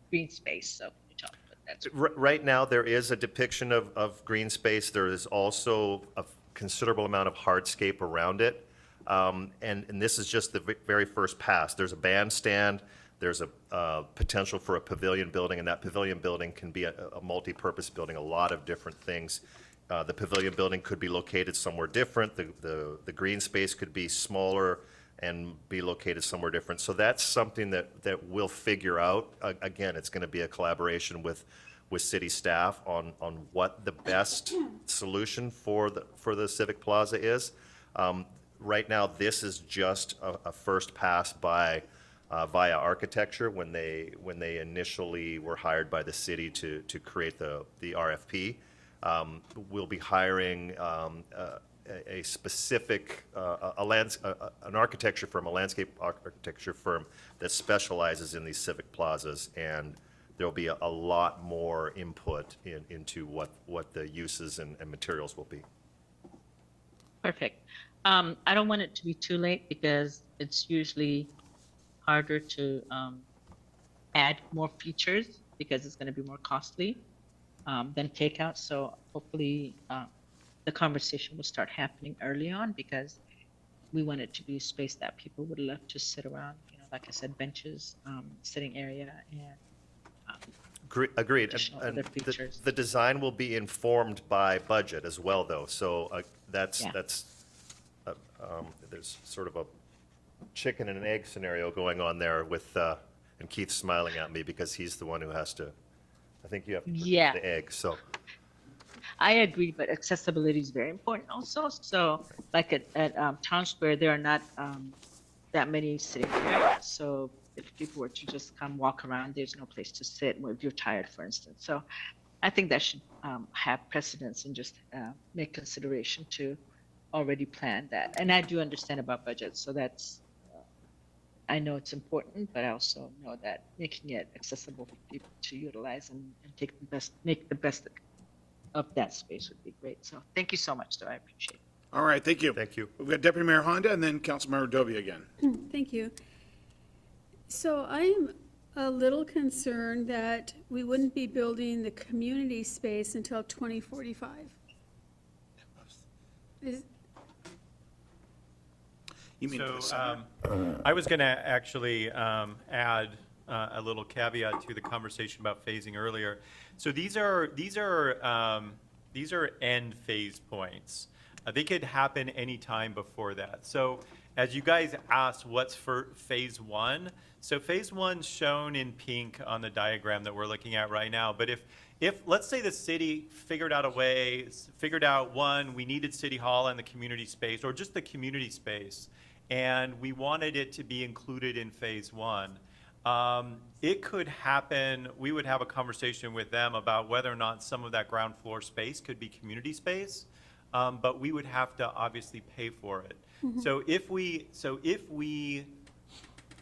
green space. So can you talk about that? Right now, there is a depiction of green space. There is also a considerable amount of hardscape around it. And this is just the very first pass. There's a bandstand, there's a potential for a pavilion building, and that pavilion building can be a multi-purpose building, a lot of different things. The pavilion building could be located somewhere different. The green space could be smaller, and be located somewhere different. So that's something that we'll figure out. Again, it's going to be a collaboration with city staff on what the best solution for the Civic Plaza is. Right now, this is just a first pass by Via Architecture when they initially were hired by the city to create the RFP. We'll be hiring a specific an architecture firm, a landscape architecture firm that specializes in these civic plazas, and there'll be a lot more input into what the uses and materials will be. Perfect. I don't want it to be too late because it's usually harder to add more features because it's going to be more costly than takeout. So hopefully the conversation will start happening early on because we want it to be a space that people would love to sit around. Like I said, benches, sitting area, and Agreed. additional And other features. the design will be informed by budget as well, though. So that's Yeah. there's sort of a chicken and an egg scenario going on there with, and Keith's smiling at me because he's the one who has to, I think you have to Yeah. the egg, so. I agree, but accessibility is very important also. So like at Town Square, there are not that many sitting areas. So if people were to just come walk around, there's no place to sit if you're tired, for instance. So I think that should have precedence and just make consideration to already plan that. And I do understand about budget. So that's, I know it's important, but I also know that making it accessible for people to utilize and make the best of that space would be great. So thank you so much, though. I appreciate it. All right, thank you. Thank you. We've got Deputy Mayor Honda and then Councilmember Dovey again. Thank you. So I am a little concerned that we wouldn't be building the community space until 2045. You mean for the summer? I was going to actually add a little caveat to the conversation about phasing earlier. So these are end phase points. They could happen anytime before that. So as you guys asked, what's for phase one? So phase one's shown in pink on the diagram that we're looking at right now. But if let's say the city figured out one, we needed City Hall and the community space, or just the community space, and we wanted it to be included in phase one. It could happen, we would have a conversation with them about whether or not some of that ground floor space could be community space, but we would have to obviously pay for it. So if we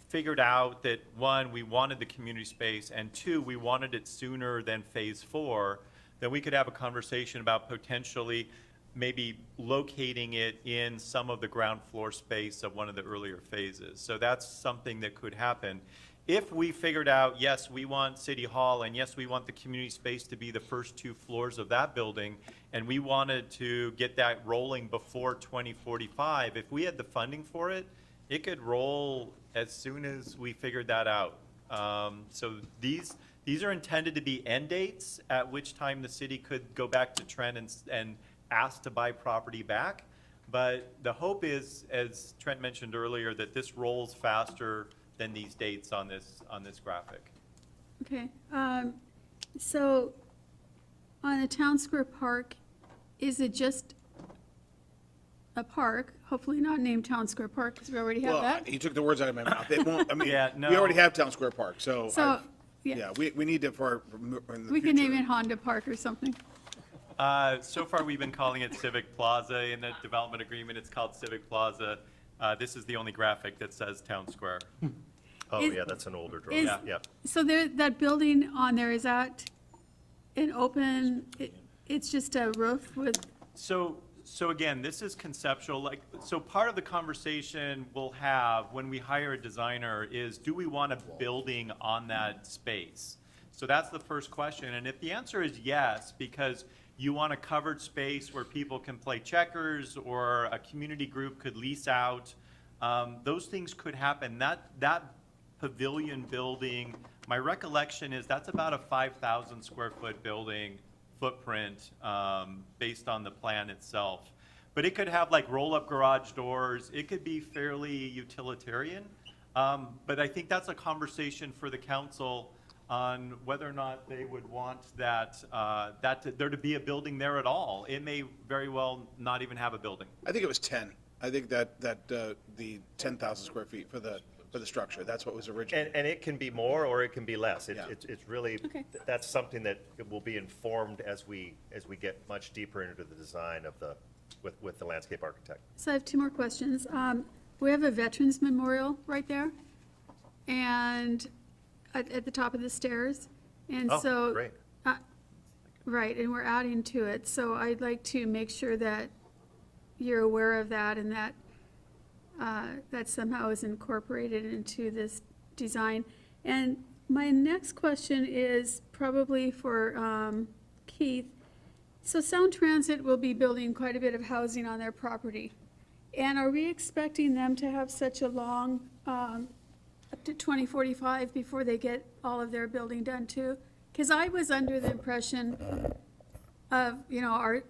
figured out that, one, we wanted the community space, and two, we wanted it sooner than phase four, then we could have a conversation about potentially maybe locating it in some of the ground floor space of one of the earlier phases. So that's something that could happen. If we figured out, yes, we want City Hall, and yes, we want the community space to be the first 2 floors of that building, and we wanted to get that rolling before 2045, if we had the funding for it, it could roll as soon as we figured that out. So these are intended to be end dates, at which time the city could go back to Trent and ask to buy property back. But the hope is, as Trent mentioned earlier, that this rolls faster than these dates on this graphic. Okay, so on the Town Square Park, is it just a park, hopefully not named Town Square Park, because we already have Well, that? he took the words out of my mouth. It won't, I mean, Yeah, we no. already have Town Square Park, so. So, yeah, Yeah, we need to, in the we can name future. it Honda Park or something. So far, we've been calling it Civic Plaza. In the development agreement, it's called Civic Plaza. This is the only graphic that says Town Square. Oh, Is- yeah, that's an older drawing. Is, Yeah. so there, that building on there, is that an open, it's just a roof with, So again, this is conceptual, so part of the conversation we'll have when we hire a designer is, do we want a building on that space? So that's the first question, and if the answer is yes, because you want a covered space where people can play checkers or a community group could lease out, those things could happen. That pavilion building, my recollection is that's about a 5,000 square foot building footprint based on the plan itself. but it could have like roll-up garage doors. It could be fairly utilitarian. But I think that's a conversation for the council on whether or not they would want there to be a building there at all. It may very well not even have a building. I think it was 10. I think that the 10,000 square feet for the structure, that's what was originally. And it can be more or it can be less. Yeah. It's really, Okay. that's something that will be informed as we get much deeper into the design of with the landscape architect. So I have two more questions. We have a Veterans Memorial right there, and at the top of the stairs. And Oh, so. great. Right, and we're adding to it, so I'd like to make sure that you're aware of that and that that somehow is incorporated into this design. And my next question is probably for Keith. So Sound Transit will be building quite a bit of housing on their property. And are we expecting them to have such a long, up to 2045 before they get all of their building done too? Because I was under the impression of,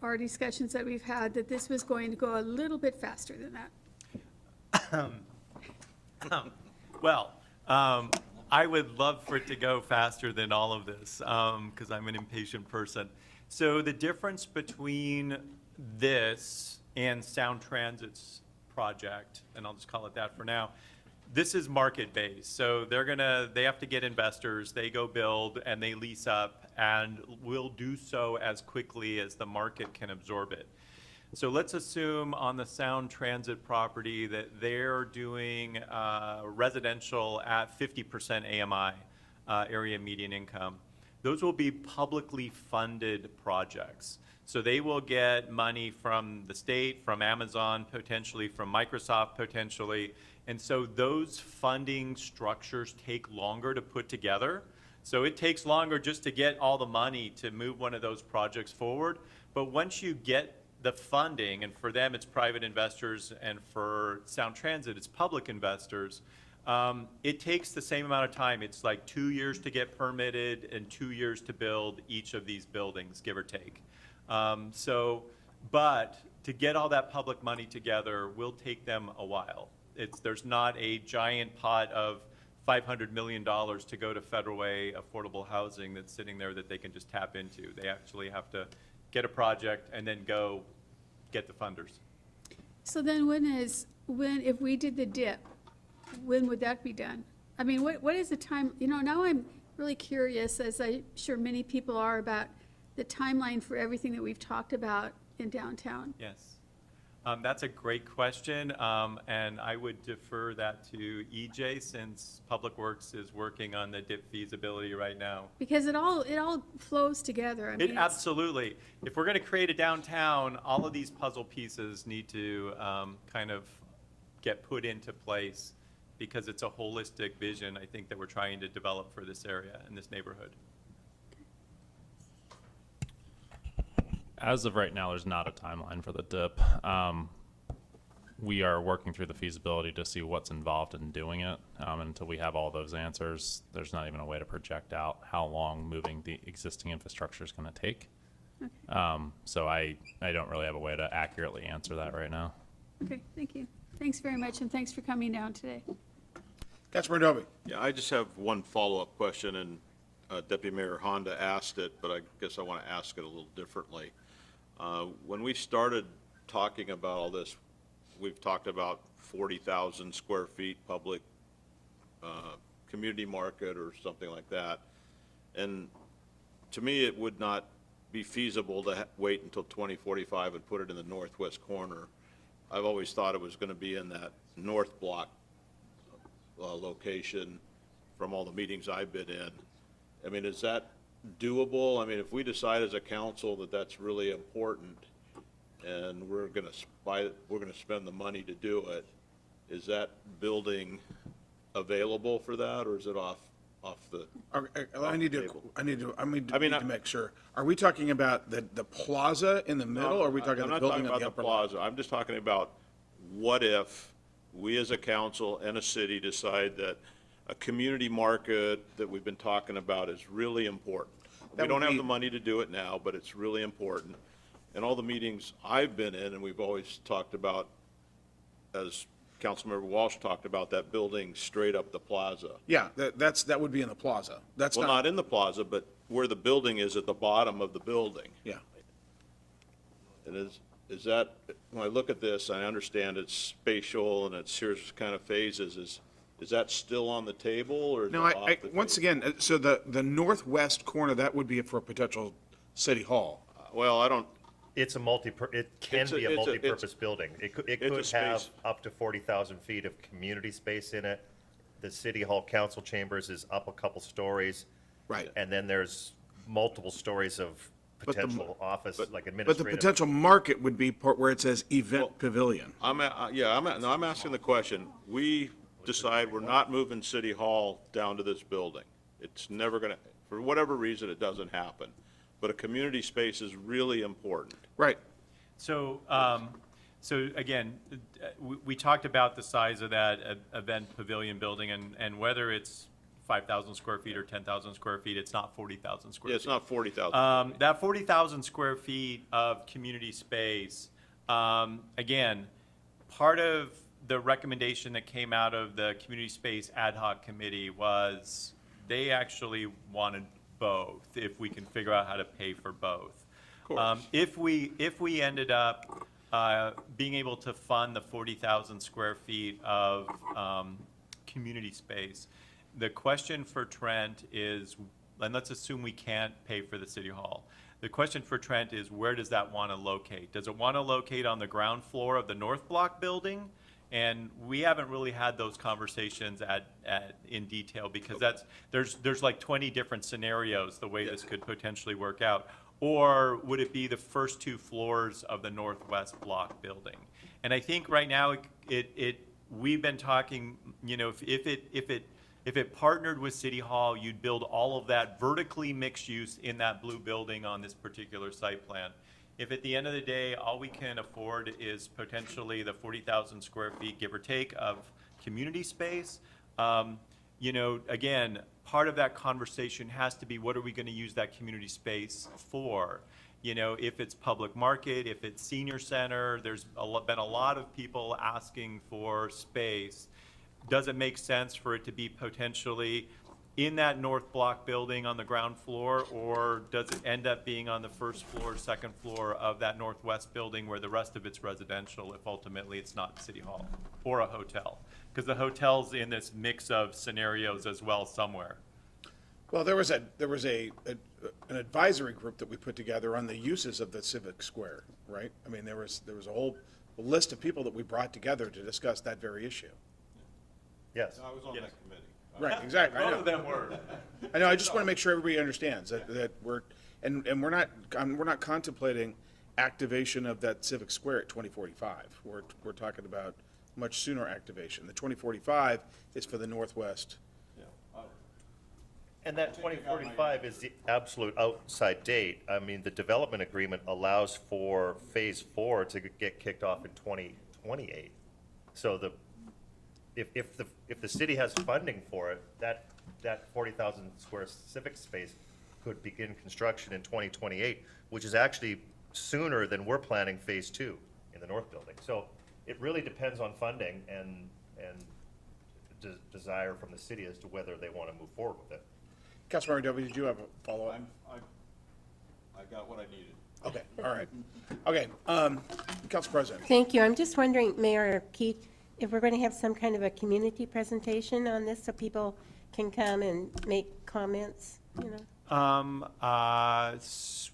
our discussions that we've had, that this was going to go a little bit faster than that. Well, I would love for it to go faster than all of this, because I'm an impatient person. So the difference between this and Sound Transit's project, and I'll just call it that for now, this is market-based. So they have to get investors, they go build, and they lease up, and will do so as quickly as the market can absorb it. So let's assume on the Sound Transit property that they're doing residential at 50% AMI, area median income. Those will be publicly funded projects. So they will get money from the state, from Amazon, potentially from Microsoft, potentially. And so those funding structures take longer to put together. So it takes longer just to get all the money to move one of those projects forward. But once you get the funding, and for them it's private investors, and for Sound Transit it's public investors, it takes the same amount of time. It's like 2 years to get permitted and 2 years to build each of these buildings, give or take. But to get all that public money together will take them a while. There's not a giant pot of $500 million to go to Federal Way affordable housing that's sitting there that they can just tap into. They actually have to get a project and then go get the funders. So then if we did the dip, when would that be done? I mean, what is the time, now I'm really curious, as I'm sure many people are, about the timeline for everything that we've talked about in downtown. Yes. That's a great question, and I would defer that to EJ, since Public Works is working on the DIP feasibility right now. Because it all flows together. I mean, it's- Absolutely. If we're going to create a downtown, all of these puzzle pieces need to kind of get put into place, because it's a holistic vision, I think, that we're trying to develop for this area and this neighborhood. As of right now, there's not a timeline for the DIP. We are working through the feasibility to see what's involved in doing it. Until we have all those answers, there's not even a way to project out how long moving the existing infrastructure is going to take. Okay. So I don't really have a way to accurately answer that right now. Okay, thank you. Thanks very much, and thanks for coming down today. Councilmember Dobie. Yeah, I just have one follow-up question, and Deputy Mayor Honda asked it, but I guess I want to ask it a little differently. When we started talking about all this, we've talked about 40,000 square feet public community market or something like that. And to me, it would not be feasible to wait until 2045 and put it in the northwest corner. I've always thought it was going to be in that north block location from all the meetings I've been in. I mean, is that doable? I mean, if we decide as a council that that's really important and we're going to spend the money to do it, is that building available for that, or is it off the? I need to make sure. Are we talking about the plaza in the middle, or are we talking about the building on the upper I'm not talking about the plaza. I'm just talking about, what if we as a council and a city decide that a community market that we've been talking about is really important? We don't have the money to do it now, but it's really important. in all the meetings I've been in, and we've always talked about, as Councilmember Walsh talked about, that building straight up the plaza. Yeah, that would be in the plaza. That's Well, not, not in the plaza, but where the building is at the bottom of the building. yeah. And is that, when I look at this, I understand it's spatial and it's here's kind of phases, is that still on the table or? is No, it off the once table? again, so the northwest corner, that would be for a potential city hall. Well, I don't, It's a it can It's a- be a it's a- multi-purpose building. It could it's a have space. up to 40,000 feet of community space in it. The city hall council chambers is up a couple stories. Right. And then there's multiple stories of But the- potential office, like But the administrative. potential market would be where it says event pavilion. I'm asking the question. We decide we're not moving City Hall down to this building. It's never gonna, for whatever reason, it doesn't happen. But a community space is really important. Right. So, so again, we talked about the size of that event pavilion building and whether it's 5,000 square feet or 10,000 square feet, it's not 40,000 square feet. Yeah, it's not 40,000. That 40,000 square feet of community space, again, part of the recommendation that came out of the Community Space Ad Hoc Committee was they actually wanted both, if we can figure out how to pay for both. If we ended up being able to fund the 40,000 square feet of community space, the question for Trent is, and let's assume we can't pay for the city hall. The question for Trent is, where does that want to locate? Does it want to locate on the ground floor of the North Block building? And we haven't really had those conversations in detail because there's like 20 different scenarios the way this could potentially work out. Or would it be the first two floors of the Northwest Block building? And I think right now we've been talking, you know, if it partnered with City Hall, you'd build all of that vertically mixed use in that blue building on this particular site plan. If at the end of the day, all we can afford is potentially the 40,000 square feet, give or take, of community space, you know, again, part of that conversation has to be, what are we going to use that community space for? You know, if it's public market, if it's senior center, there's been a lot of people asking for space. Does it make sense for it to be potentially in that North Block building on the ground floor, or does it end up being on the first floor, second floor of that Northwest building where the rest of it's residential if ultimately it's not City Hall or a hotel? Because the hotel's in this mix of scenarios as well somewhere. Well, there was an advisory group that we put together on the uses of the Civic Square, right? I mean, there was a whole list of people that we brought together to discuss that very issue. Yes. I was on that committee. Right, exactly. I know. Both of them were. I know, I just want to make sure everybody understands that we're, and we're not contemplating activation of that Civic Square at 2045. We're talking about much sooner activation. The 2045 is for the Northwest. And that 2045 is the absolute outside date. I mean, the development agreement allows for Phase 4 to get kicked off in 2028. So if the city has funding for it, that 40,000 square civic space could begin construction in 2028, which is actually sooner than we're planning Phase 2 in the North Building. So it really depends on funding and desire from the city as to whether they want to move forward with it. Councilmember W., did you have a follow-up? I got what I needed. Okay, all right. Okay, Council President. Thank you. I'm just wondering, Mayor Keith, if we're going to have some kind of a community presentation on this so people can come and make comments, you know?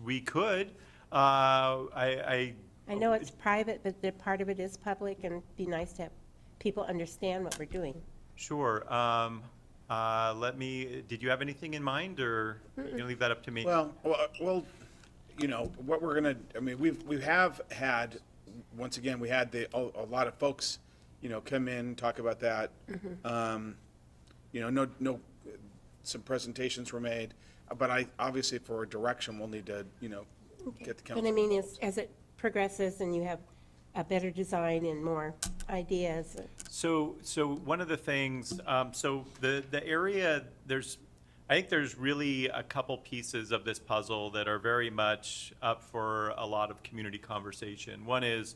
We could. I I know it's private, but the part of it is public, and it'd be nice to have people understand what we're doing. Sure. Did you have anything in mind, or you gonna leave that up to me? Well, you know, what we're gonna, I mean, we have had, once again, we had a lot of folks, you know, come in, talk about that. You know, some presentations were made, but obviously for a direction, we'll need to, you know, get the council. But I mean, as it progresses and you have a better design and more ideas. So one of the things, so the area, there's I think there's really a couple pieces of this puzzle that are very much up for a lot of community conversation. One is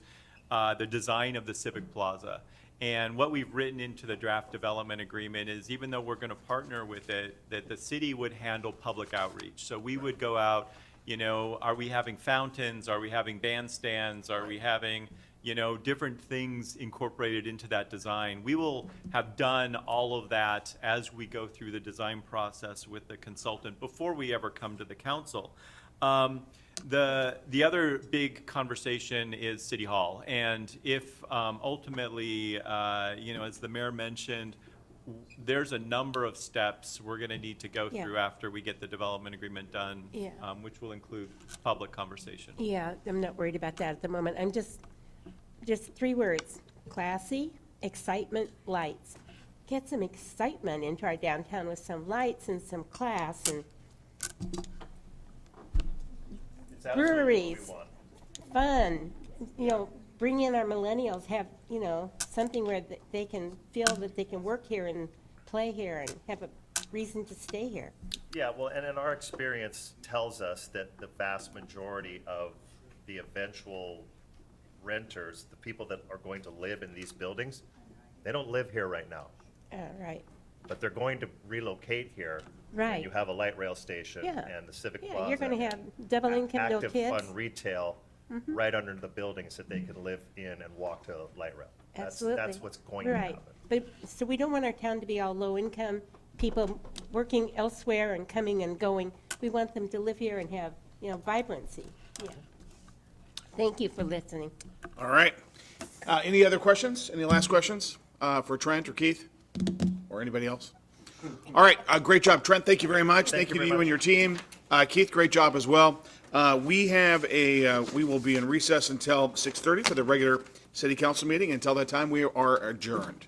the design of the Civic Plaza. And what we've written into the draft development agreement is, even though we're going to partner with it, that the city would handle public outreach. So we would go out, you know, are we having fountains? Are we having bandstands? Are we having, you know, different things incorporated into that design? We will have done all of that as we go through the design process with the consultant before we ever come to the council. The other big conversation is City Hall, and if ultimately, you know, as the mayor mentioned, there's a number of steps we're going to need to go Yeah. through after we get the development agreement done, Yeah. which will include public conversation. Yeah, I'm not worried about that at the moment. I'm just 3 words: classy, excitement, lights. Get some excitement into our downtown with some lights and some class and It's absolutely what we breweries, want. fun. You know, bring in our millennials, have, you know, something where they can feel that they can work here and play here and have a reason to stay here. Yeah, well, and in our experience tells us that the vast majority of the eventual renters, the people that are going to live in these buildings, they don't live here right now, Right. but they're going to relocate here. Right. And you have a light rail station Yeah. and the Civic Plaza. Yeah, you're going to have double income, no Active, kids. fun retail right under the buildings that they can live in and walk to light rail. Absolutely. That's what's going to Right. happen. But, so we don't want our town to be all low-income people working elsewhere and coming and going. We want them to live here and have, you know, vibrancy. Yeah. Thank you for listening. All right. Any other questions? Any last questions for Trent or Keith or anybody else? All right, great job, Trent. Thank you very much. Thank you to very you much. and your team. Keith, great job as well. We will be in recess until 6:30 for the regular city council meeting. Until that time, we are adjourned.